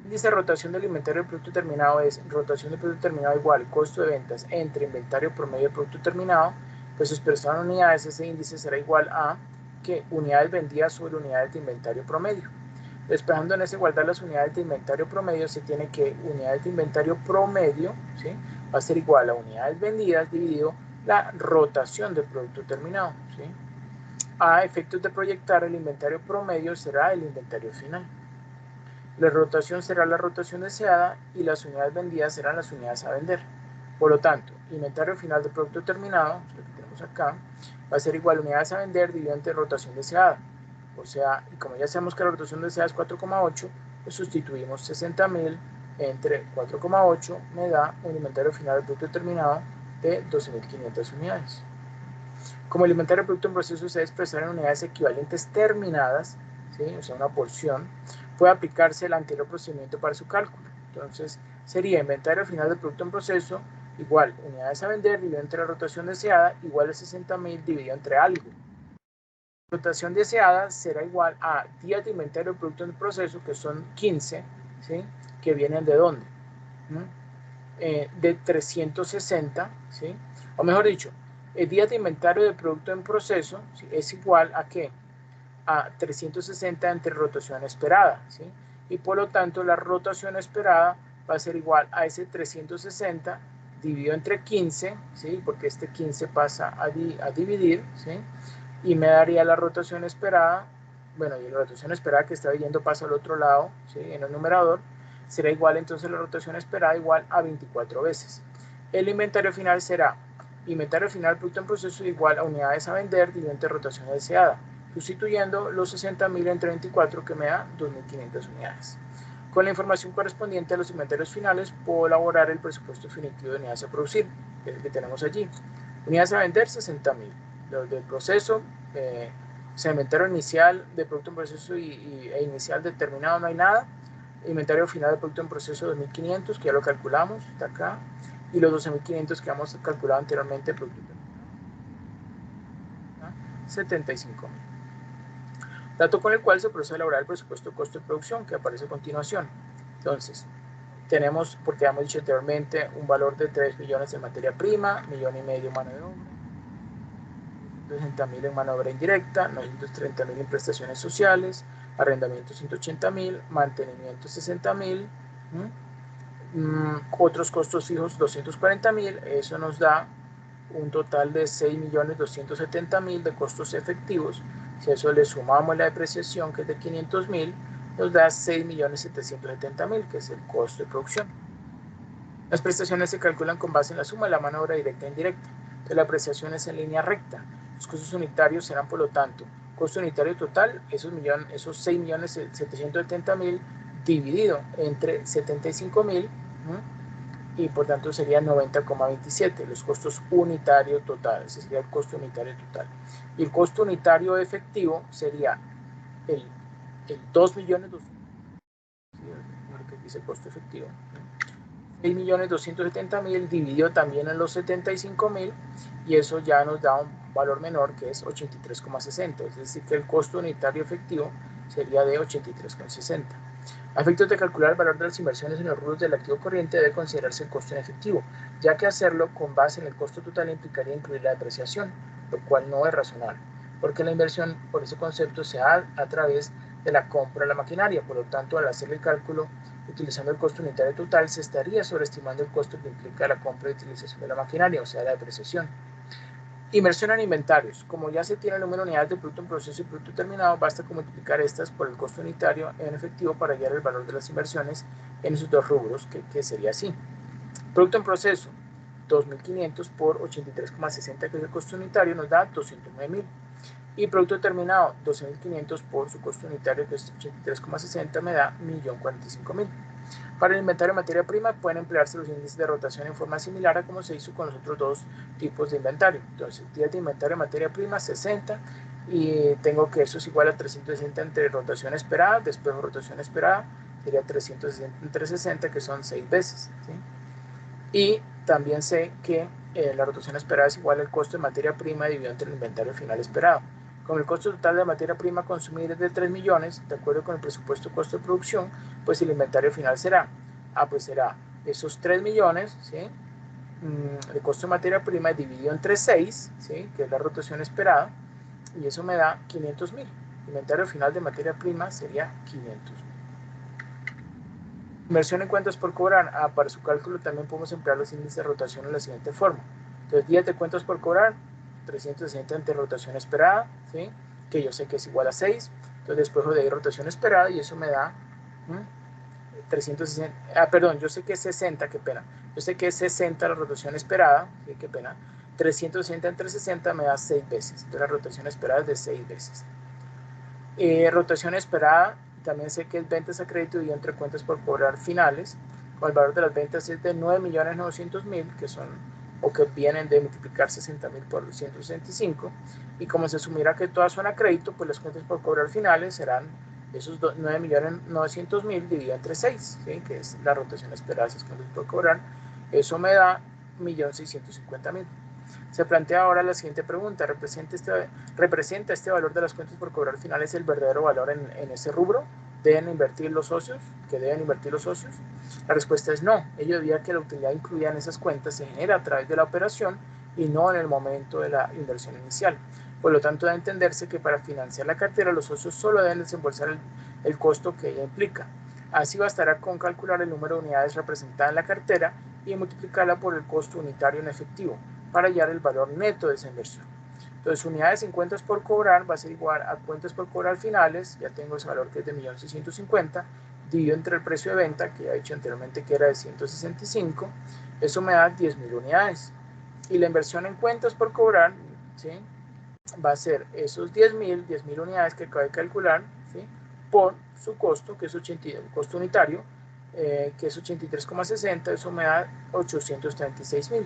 Dice rotación del inventario de producto terminado es rotación del producto terminado igual costo de ventas entre inventario promedio de producto terminado, pues expresado en unidades, ese índice será igual a que unidades vendidas sobre unidades de inventario promedio. Despejando en esa igualdad las unidades de inventario promedio, se tiene que unidades de inventario promedio, ¿sí?, va a ser igual a unidades vendidas dividido la rotación del producto terminado, ¿sí? A efectos de proyectar, el inventario promedio será el inventario final. La rotación será la rotación deseada y las unidades vendidas serán las unidades a vender. Por lo tanto, inventario final del producto terminado, lo que tenemos acá, va a ser igual a unidades a vender dividido entre rotación deseada. O sea, y como ya sabemos que la rotación deseada es 4,8, pues sustituimos 60.000 entre 4,8, me da un inventario final del producto terminado de 12.500 unidades. Como el inventario del producto en proceso se debe expresar en unidades equivalentes terminadas, ¿sí?, o sea, una porción, puede aplicarse el anterior procedimiento para su cálculo. Entonces, sería inventario final del producto en proceso igual unidades a vender dividido entre la rotación deseada igual a 60.000 dividido entre algo. La rotación deseada será igual a días de inventario del producto en proceso, que son 15, ¿sí?, que vienen de ¿dónde? De 360, ¿sí?, o mejor dicho, el día de inventario de producto en proceso, ¿sí?, es igual a ¿qué? A 360 entre rotación esperada, ¿sí? Y por lo tanto la rotación esperada va a ser igual a ese 360 dividido entre 15, ¿sí?, porque este 15 pasa a dividir, ¿sí?, y me daría la rotación esperada, bueno, y la rotación esperada que está yendo pasa al otro lado, ¿sí?, en el numerador, será igual entonces la rotación esperada igual a 24 veces. El inventario final será inventario final producto en proceso igual a unidades a vender dividido entre rotación deseada, sustituyendo los 60.000 entre 24 que me da 2.500 unidades. Con la información correspondiente a los inventarios finales puedo elaborar el presupuesto definitivo de unidades a producir, que es el que tenemos allí. Unidades a vender 60.000, los del proceso, o sea, inventario inicial de producto en proceso e inicial determinado no hay nada. Inventario final de producto en proceso 2.500, que ya lo calculamos, está acá, y los 12.500 que hemos calculado anteriormente, producto terminado, 75.000. Dato con el cual se procede a elaborar el presupuesto de costo de producción, que aparece a continuación. Entonces, tenemos, porque hemos dicho anteriormente, un valor de 3 millones en materia prima, 1,5 millones en mano de obra, 260.000 en mano de obra indirecta, 930.000 en prestaciones sociales, arrendamiento 180.000, mantenimiento 60.000, otros costos fijos 240.000, eso nos da un total de 6.270.000 de costos efectivos. Si a eso le sumamos la depreciación, que es de 500.000, nos da 6.770.000, que es el costo de producción. Las prestaciones se calculan con base en la suma de la mano de obra directa e indirecta. Entonces, la apreciación es en línea recta. Los costos unitarios serán, por lo tanto, costo unitario total, esos 6.770.000 dividido entre 75.000, y por tanto sería 90,27, los costos unitarios totales, ese sería el costo unitario total. Y el costo unitario efectivo sería el 2.200.000, que dice costo efectivo, 6.270.000 dividido también en los 75.000, y eso ya nos da un valor menor, que es 83,60, es decir que el costo unitario efectivo sería de 83,60. A efectos de calcular el valor de las inversiones en los rubros del activo corriente debe considerarse el costo en efectivo, ya que hacerlo con base en el costo total implicaría incluir la depreciación, lo cual no es razonable, porque la inversión por ese concepto se da a través de la compra de la maquinaria. Por lo tanto, al hacer el cálculo utilizando el costo unitario total, se estaría sobreestimando el costo que implica la compra y utilización de la maquinaria, o sea, la depreciación. Inversión en inventarios. Como ya se tiene el número de unidades de producto en proceso y producto terminado, basta con multiplicar estas por el costo unitario en efectivo para hallar el valor de las inversiones en esos dos rubros, que sería así. Producto en proceso, 2.500 por 83,60, que es el costo unitario, nos da 209.000. Y producto terminado, 12.500 por su costo unitario, que es 83,60, me da 1.045.000. Para el inventario de materia prima pueden emplearse los índices de rotación en forma similar a como se hizo con los otros dos tipos de inventario. Entonces, días de inventario de materia prima, 60, y tengo que eso es igual a 360 entre rotación esperada, después rotación esperada, sería 360 entre 60, que son 6 veces, ¿sí? Y también sé que la rotación esperada es igual al costo de materia prima dividido entre el inventario final esperado. Como el costo total de materia prima consumida es de 3 millones, de acuerdo con el presupuesto costo de producción, pues el inventario final será, pues será esos 3 millones, ¿sí?, de costo de materia prima dividido entre 6, ¿sí?, que es la rotación esperada, y eso me da 500.000. Inventario final de materia prima sería 500.000. Inversión en cuentas por cobrar. Para su cálculo también podemos emplear los índices de rotación en la siguiente forma. Entonces, días de cuentas por cobrar, 360 entre rotación esperada, ¿sí? Que yo sé que es igual a 6. Entonces, después de ahí rotación esperada y eso me da 360. Perdón, yo sé que es 60, qué pena. Yo sé que es 60 la rotación esperada, ¿sí? Qué pena. 360 entre 60 me da 6 veces. Entonces, la rotación esperada es de 6 veces. Rotación esperada, también sé que es ventas a crédito y entre cuentas por cobrar finales, con el valor de las ventas es de 9.900.000, que son, o que vienen de multiplicar 60.000 por 165, y como se asumirá que todas son a crédito, pues las cuentas por cobrar finales serán esos 9.900.000 dividido entre 6, ¿sí? Que es la rotación esperada de esas cuentas por cobrar. Eso me da 1.650.000. Se plantea ahora la siguiente pregunta: ¿representa este valor de las cuentas por cobrar finales el verdadero valor en ese rubro? ¿Deben invertir los socios? ¿Que deben invertir los socios? La respuesta es no. Ello debido a que la utilidad incluida en esas cuentas se genera a través de la operación y no en el momento de la inversión inicial. Por lo tanto, debe entenderse que para financiar la cartera los socios solo deben desembolsar el costo que ella implica. Así bastará con calcular el número de unidades representadas en la cartera y multiplicarla por el costo unitario en efectivo para hallar el valor neto de esa inversión. Entonces, unidades en cuentas por cobrar va a ser igual a cuentas por cobrar finales, ya tengo ese valor que es de 1.650.000, dividido entre el precio de venta, que ya he dicho anteriormente que era de 165, eso me da 10.000 unidades. Y la inversión en cuentas por cobrar, ¿sí? Va a ser esos 10.000 unidades que acabo de calcular, ¿sí? Por su costo, que es el costo unitario, que es 83,60, eso me da 836.000, ¿sí?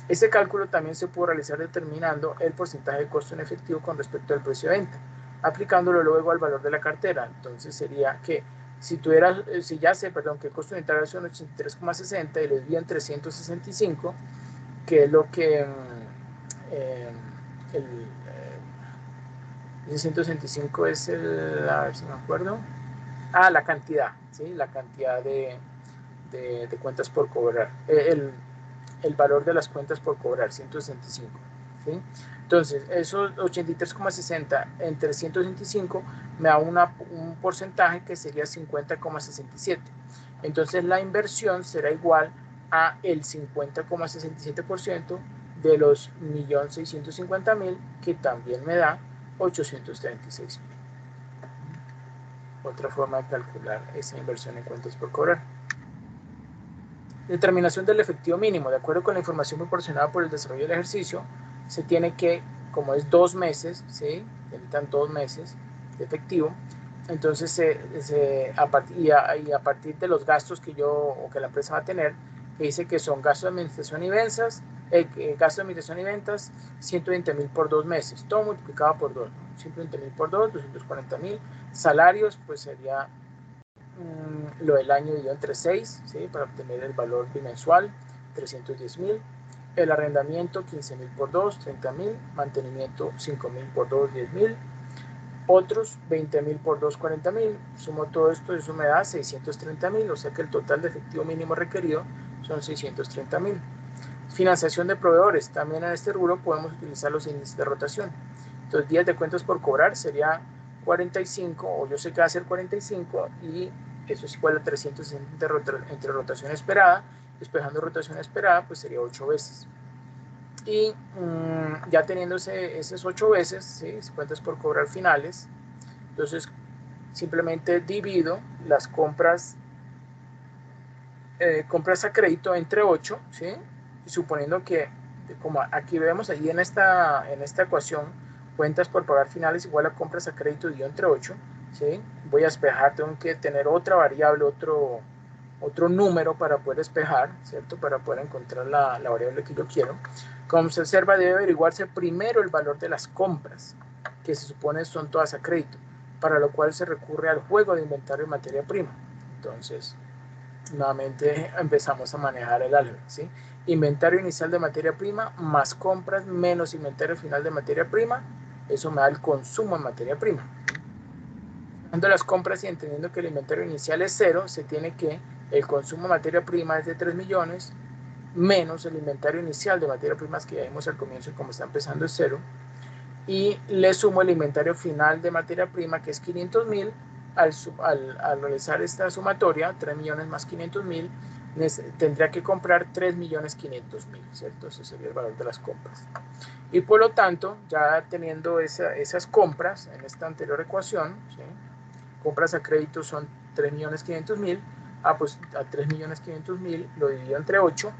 Este cálculo también se puede realizar determinando el porcentaje de costo en efectivo con respecto al precio de venta, aplicándolo luego al valor de la cartera. Entonces sería que si ya sé, que el costo unitario es 83,60 y lo divido en 365, que es lo que el 165 es a ver si me acuerdo, la cantidad, ¿sí? La cantidad de cuentas por cobrar, el valor de las cuentas por cobrar, 165, ¿sí? Entonces, esos 83,60 entre 165 me da un porcentaje que sería 50,67. Entonces, la inversión será igual a el 50,67% de los 1.650.000, que también me da 836.000. Otra forma de calcular esa inversión en cuentas por cobrar. Determinación del efectivo mínimo. De acuerdo con la información proporcionada por el desarrollo del ejercicio, se tiene que, como es 2 meses, ¿sí? Necesitan 2 meses de efectivo. Entonces, a partir de los gastos que la empresa va a tener, que dice que son gastos de administración y ventas, 120.000 por 2 meses, todo multiplicado por 2, ¿no? 120.000 por 2, 240.000. Salarios, pues sería lo del año dividido entre 6, ¿sí? Para obtener el valor bimensual, 310.000. El arrendamiento, 15.000 por 2, 30.000. Mantenimiento, 5.000 por 2, 10.000. Otros, 20.000 por 2, 40.000. Sumo todo esto, eso me da 630.000, o sea que el total de efectivo mínimo requerido son 630.000. Financiación de proveedores. También en este rubro podemos utilizar los índices de rotación. Entonces, días de cuentas por cobrar sería 45, o yo sé que va a ser 45, y eso es igual a 360 entre rotación esperada. Despejando rotación esperada, pues sería 8 veces. Y ya teniendo esas 8 veces, ¿sí? Cuentas por cobrar finales, entonces simplemente divido las compras a crédito entre 8, ¿sí? Y suponiendo que, como aquí vemos allí en esta ecuación, cuentas por pagar finales igual a compras a crédito dividido entre 8, ¿sí? Voy a despejar, tengo que tener otra variable, otro número para poder despejar, ¿cierto? Para poder encontrar la variable que yo quiero. Como se observa, debe averiguarse primero el valor de las compras, que se supone son todas a crédito, para lo cual se recurre al juego de inventario de materia prima. Entonces, nuevamente empezamos a manejar el álgebra, ¿sí? Inventario inicial de materia prima más compras menos inventario final de materia prima, eso me da el consumo en materia prima. Dando las compras y entendiendo que el inventario inicial es 0, se tiene que el consumo de materia prima es de 3 millones menos el inventario inicial de materia primas que ya vimos al comienzo, como está empezando es 0, y le sumo el inventario final de materia prima, que es 500.000. Al realizar esta sumatoria, 3 millones más 500.000, tendría que comprar 3.500.000, ¿cierto? Ese sería el valor de las compras. Y por lo tanto, ya teniendo esas compras en esta anterior ecuación, ¿sí? Compras a crédito son 3.500.000, pues a 3.500.000 lo divido entre 8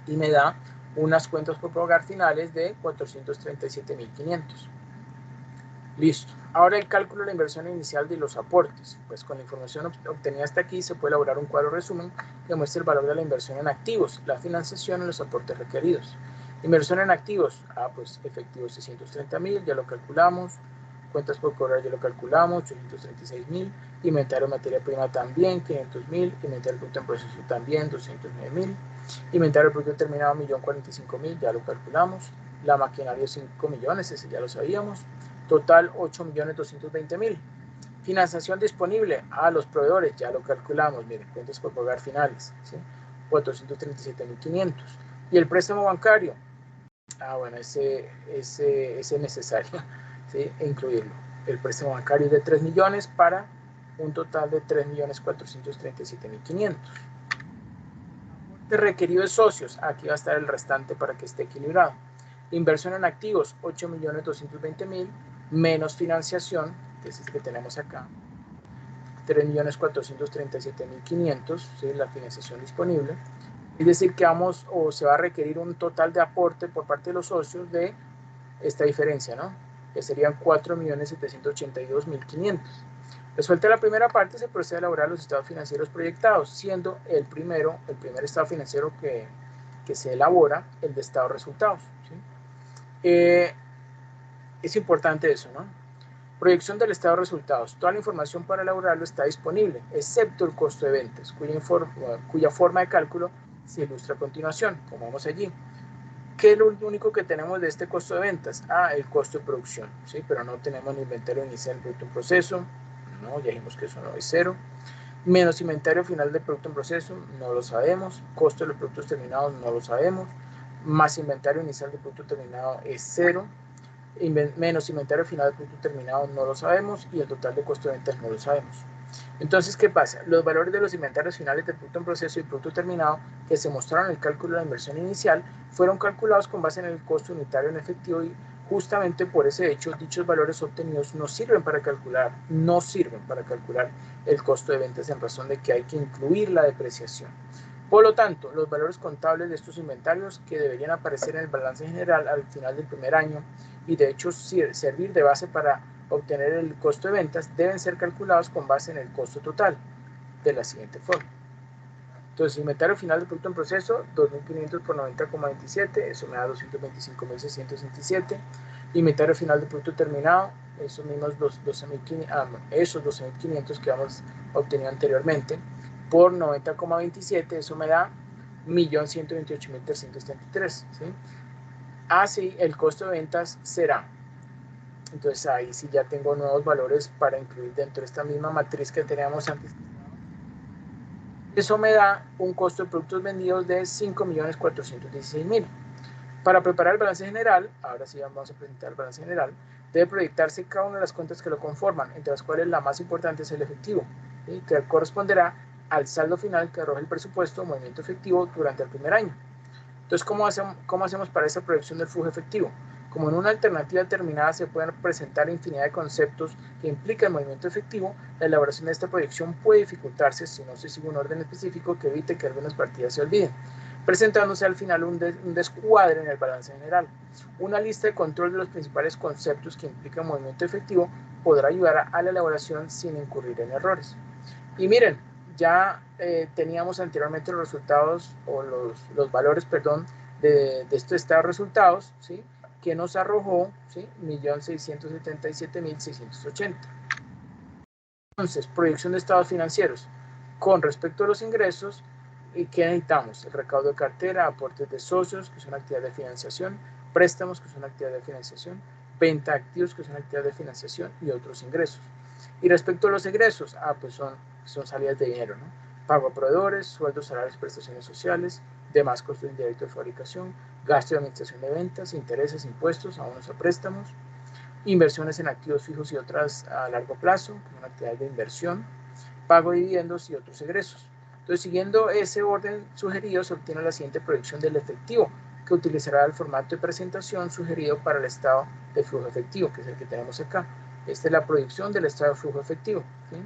y me da unas cuentas por pagar finales de 437.500. Listo. Ahora el cálculo de la inversión inicial de los aportes. Pues con la información obtenida hasta aquí se puede elaborar un cuadro resumen que muestre el valor de la inversión en activos, la financiación y los aportes requeridos. Inversión en activos. Pues efectivos 630.000, ya lo calculamos. Cuentas por cobrar ya lo calculamos, 836.000. Inventario de materia prima también, 500.000. Inventario bruto en proceso también, 209.000. Inventario bruto terminado, 1.045.000, ya lo calculamos. La maquinaria 5 millones, ese ya lo sabíamos. Total 8.220.000. Financiación disponible a los proveedores, ya lo calculamos, miren, cuentas por pagar finales, ¿sí? 437.500. Y el préstamo bancario, bueno, ese es necesario, ¿sí? Incluirlo. El préstamo bancario es de 3 millones para un total de 3.437.500. Requerido de socios, aquí va a estar el restante para que esté equilibrado. Inversión en activos, 8.220.000, menos financiación, que es el que tenemos acá, 3.437.500, ¿sí? La financiación disponible. Es decir, que se va a requerir un total de aporte por parte de los socios de esta diferencia, ¿no? Que serían 4.782.500. Resuelta la primera parte, se procede a elaborar los estados financieros proyectados, siendo el primer estado financiero que se elabora el de estado de resultados, ¿sí? Es importante eso, ¿no? Proyección del estado de resultados. Toda la información para elaborarlo está disponible, excepto el costo de ventas, cuya forma de cálculo se ilustra a continuación, como vemos allí. ¿Qué es lo único que tenemos de este costo de ventas? El costo de producción, ¿sí? Pero no tenemos ni inventario inicial producto en proceso, no, ya dijimos que eso no es cero. Menos inventario final del producto en proceso, no lo sabemos. Costo de los productos terminados, no lo sabemos. Más inventario inicial del producto terminado es cero. Menos inventario final del producto terminado, no lo sabemos. Y el total de costo de ventas, no lo sabemos. Entonces, ¿qué pasa? Los valores de los inventarios finales del producto en proceso y producto terminado que se mostraron en el cálculo de la inversión inicial fueron calculados con base en el costo unitario en efectivo y justamente por ese hecho, dichos valores obtenidos no sirven para calcular el costo de ventas en razón de que hay que incluir la depreciación. Por lo tanto, los valores contables de estos inventarios que deberían aparecer en el balance general al final del primer año y de hecho servir de base para obtener el costo de ventas deben ser calculados con base en el costo total de la siguiente forma. Entonces, inventario final del producto en proceso, 2.500 por 90,27, eso me da 225.667. Inventario final del producto terminado, esos mismos 12.500 que hemos obtenido anteriormente, por 90,27, eso me da 1.128.333, ¿sí? Así, el costo de ventas será. Entonces ahí sí ya tengo nuevos valores para incluir dentro de esta misma matriz que teníamos antes. Eso me da un costo de productos vendidos de 5.416.000. Para preparar el balance general, ahora sí vamos a presentar el balance general, debe proyectarse cada una de las cuentas que lo conforman, entre las cuales la más importante es el efectivo, ¿sí? Que corresponderá al saldo final que arroja el presupuesto o movimiento efectivo durante el primer año. Entonces, ¿cómo hacemos para esa proyección del flujo efectivo? Como en una alternativa determinada se pueden presentar infinidad de conceptos que implican movimiento efectivo, la elaboración de esta proyección puede dificultarse si no se sigue un orden específico que evite que algunas partidas se olviden, presentándose al final un descuadre en el balance general. Una lista de control de los principales conceptos que implican movimiento efectivo podrá ayudar a la elaboración sin incurrir en errores. Y miren, ya teníamos anteriormente los resultados o los valores, perdón, de estos estados de resultados, ¿sí? Que nos arrojó, ¿sí? 1.677.680. Entonces, proyección de estados financieros. Con respecto a los ingresos, ¿qué necesitamos? El recaudo de cartera, aportes de socios, que son actividades de financiación, préstamos, que son actividades de financiación, venta de activos, que son actividades de financiación y otros ingresos. Y respecto a los egresos, pues son salidas de dinero, ¿no? Pago a proveedores, sueldos, salarios, prestaciones sociales, demás costos indirectos de fabricación, gasto de administración de ventas, intereses, impuestos, abonos a préstamos. inversiones en activos fijos y otras a largo plazo, como una actividad de inversión, pago de dividendos y otros egresos. Entonces, siguiendo ese orden sugerido, se obtiene la siguiente proyección del efectivo, que utilizará el formato de presentación sugerido para el estado de flujo efectivo, que es el que tenemos acá. Esta es la proyección del estado de flujo efectivo, ¿sí?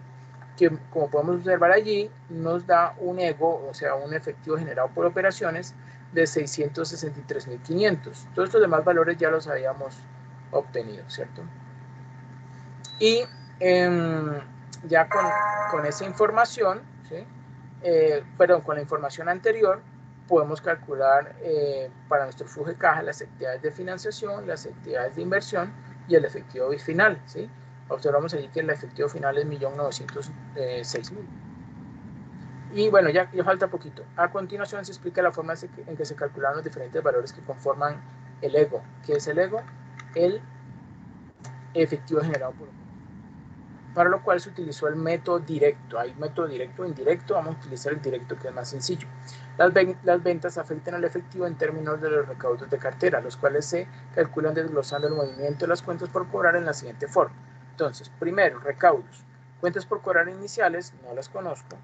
Que, como podemos observar allí, nos da un EGO, o sea, un efectivo generado por operaciones de 663.500. Todos estos demás valores ya los habíamos obtenido, ¿cierto? Y ya con esa información, ¿sí? Perdón, con la información anterior, podemos calcular para nuestro flujo de caja las actividades de financiación, las actividades de inversión y el efectivo final, ¿sí? Observamos allí que el efectivo final es 1.906.000. Y bueno, ya falta poquito. A continuación se explica la forma en que se calculan los diferentes valores que conforman el EGO. ¿Qué es el EGO? El efectivo generado por operación. Para lo cual se utilizó el método directo. Hay método directo e indirecto. Vamos a utilizar el directo, que es más sencillo. Las ventas afectan al efectivo en términos de los recaudos de cartera, los cuales se calculan desglosando el movimiento de las cuentas por cobrar en la siguiente forma. Entonces, primero, recaudos. Cuentas por cobrar iniciales, no las conozco,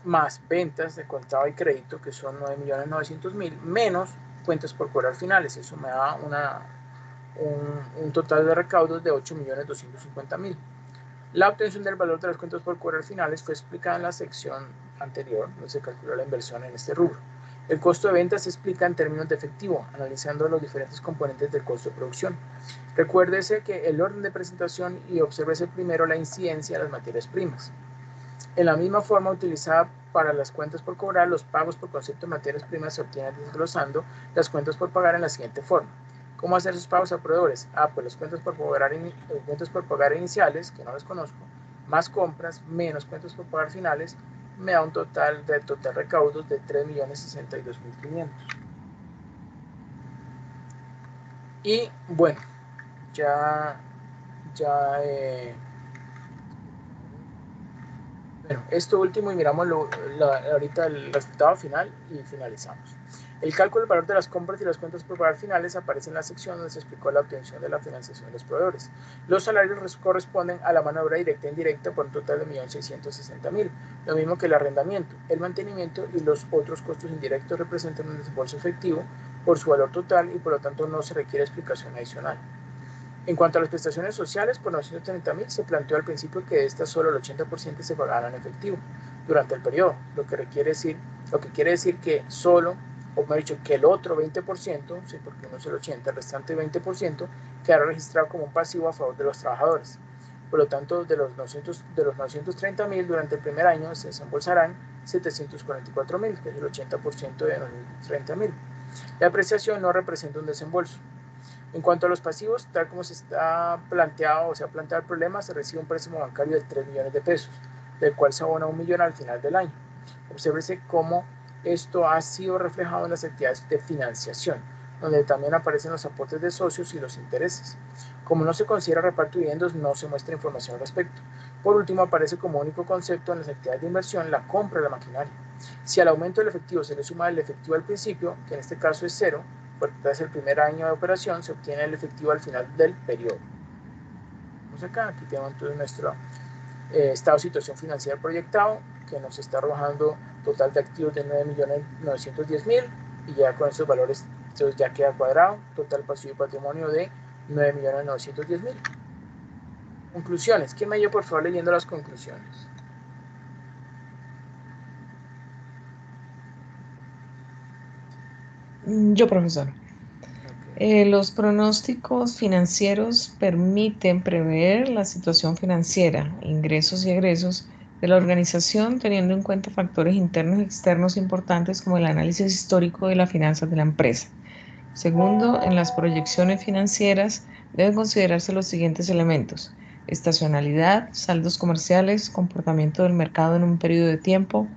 más ventas de contado y crédito, que son 9.900.000, menos cuentas por cobrar finales. Eso me da un total de recaudos de 8.250.000. La obtención del valor de las cuentas por cobrar finales fue explicada en la sección anterior, donde se calculó la inversión en este rubro. El costo de ventas se explica en términos de efectivo, analizando los diferentes componentes del costo de producción. Recuérdese que el orden de presentación y obsérvese primero la incidencia de las materias primas. En la misma forma utilizada para las cuentas por cobrar, los pagos por concepto de materias primas se obtienen desglosando las cuentas por pagar en la siguiente forma. ¿Cómo hacer sus pagos a proveedores? Pues las cuentas por pagar iniciales, que no las conozco, más compras, menos cuentas por pagar finales, me da un total recaudos de 3.062.500. Y bueno, bueno, esto último y miramos ahorita el resultado final y finalizamos. El cálculo del valor de las compras y las cuentas por pagar finales aparece en la sección donde se explicó la obtención de la financiación de los proveedores. Los salarios corresponden a la mano de obra directa e indirecta por un total de 1.660.000, lo mismo que el arrendamiento, el mantenimiento y los otros costos indirectos representan un desembolso efectivo por su valor total y por lo tanto no se requiere explicación adicional. En cuanto a las prestaciones sociales, por 930.000 se planteó al principio que de estas solo el 80% se pagaran en efectivo durante el periodo, lo que quiere decir que solo, o mejor dicho, que el otro 20%, sí, porque no es el 80%, el restante 20%, quedará registrado como un pasivo a favor de los trabajadores. Por lo tanto, de los 930.000 durante el primer año se desembolsarán 744.000, que es el 80% de 930.000. La apreciación no representa un desembolso. En cuanto a los pasivos, tal como se ha planteado el problema, se recibe un préstamo bancario de 3 millones de pesos, del cual se abona 1 millón al final del año. Obsérvese cómo esto ha sido reflejado en las actividades de financiación, donde también aparecen los aportes de socios y los intereses. Como no se considera reparto de dividendos, no se muestra información al respecto. Por último, aparece como único concepto en las actividades de inversión la compra de la maquinaria. Si al aumento del efectivo se le suma el efectivo al principio, que en este caso es 0, porque tras el primer año de operación se obtiene el efectivo al final del periodo. Vamos acá, aquí tenemos entonces nuestro estado de situación financiera proyectado, que nos está arrojando total de activos de 9.910.000 y ya con estos valores entonces ya queda cuadrado, total pasivo y patrimonio de 9.910.000. Conclusiones. ¿Quién me ayuda por favor leyendo las conclusiones? Yo, profesor. Los pronósticos financieros permiten prever la situación financiera, ingresos y egresos de la organización, teniendo en cuenta factores internos y externos importantes como el análisis histórico de las finanzas de la empresa. Segundo, en las proyecciones financieras deben considerarse los siguientes elementos: estacionalidad, saldos comerciales, comportamiento del mercado en un periodo de tiempo,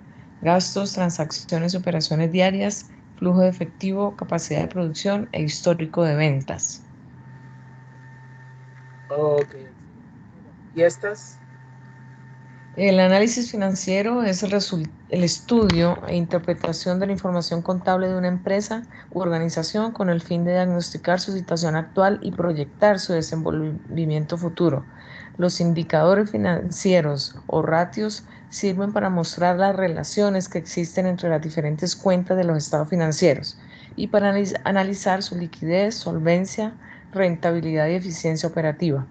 gastos, transacciones y operaciones diarias, flujo de efectivo, capacidad de producción e histórico de ventas. Ok. ¿Y estas? El análisis financiero es el estudio e interpretación de la información contable de una empresa u organización con el fin de diagnosticar su situación actual y proyectar su desenvolvimiento futuro. Los indicadores financieros o ratios sirven para mostrar las relaciones que existen entre las diferentes cuentas de los estados financieros y para analizar su liquidez, solvencia, rentabilidad y eficiencia operativa.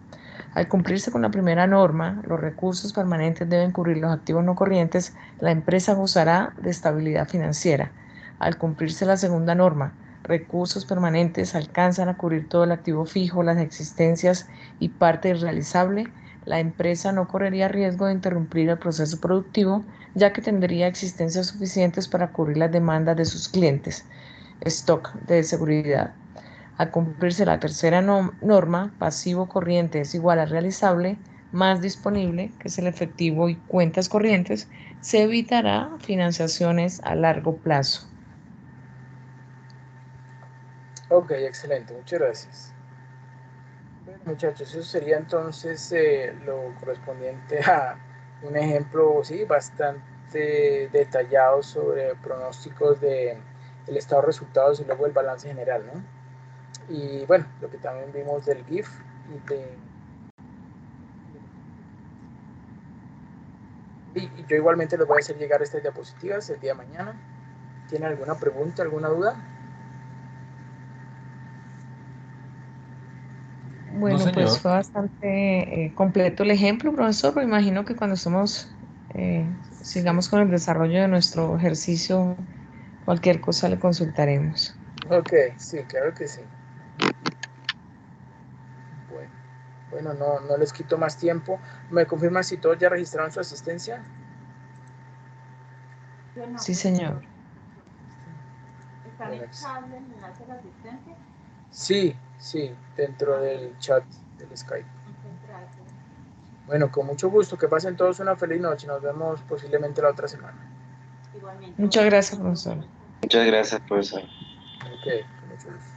Al cumplirse con la primera norma, los recursos permanentes deben cubrir los activos no corrientes, la empresa gozará de estabilidad financiera. Al cumplirse la segunda norma, recursos permanentes alcanzan a cubrir todo el activo fijo, las existencias y parte irrealizable, la empresa no correría riesgo de interrumpir el proceso productivo, ya que tendría existencias suficientes para cubrir las demandas de sus clientes. Stock de seguridad. Al cumplirse la tercera norma, pasivo corriente es igual a realizable más disponible, que es el efectivo y cuentas corrientes, se evitará financiaciones a largo plazo. Ok, excelente, muchas gracias. Bueno, muchachos, eso sería entonces lo correspondiente a un ejemplo, sí, bastante detallado sobre pronósticos del estado de resultados y luego el balance general, ¿no? Y bueno, lo que también vimos del GIF y yo igualmente les voy a hacer llegar estas diapositivas el día de mañana. ¿Tienen alguna pregunta, alguna duda? Bueno, No, pues señor. fue bastante completo el ejemplo, profesor, pero imagino que cuando sigamos con el desarrollo de nuestro ejercicio, cualquier cosa le consultaremos. Ok, sí, claro que sí. Bueno, no les quito más tiempo. ¿Me confirman si todos ya registraron su asistencia? Yo no, Sí, profesor. señor. ¿Está en Bueno, el chat el enlace de la asistencia? sí, dentro del chat del Skype. Muchas gracias. Bueno, con mucho gusto. Que pasen todos una feliz noche. Nos vemos posiblemente la otra semana. Igualmente, Muchas buenas gracias, noches. profesor. Muchas gracias, profesor. Ok, con mucho gusto.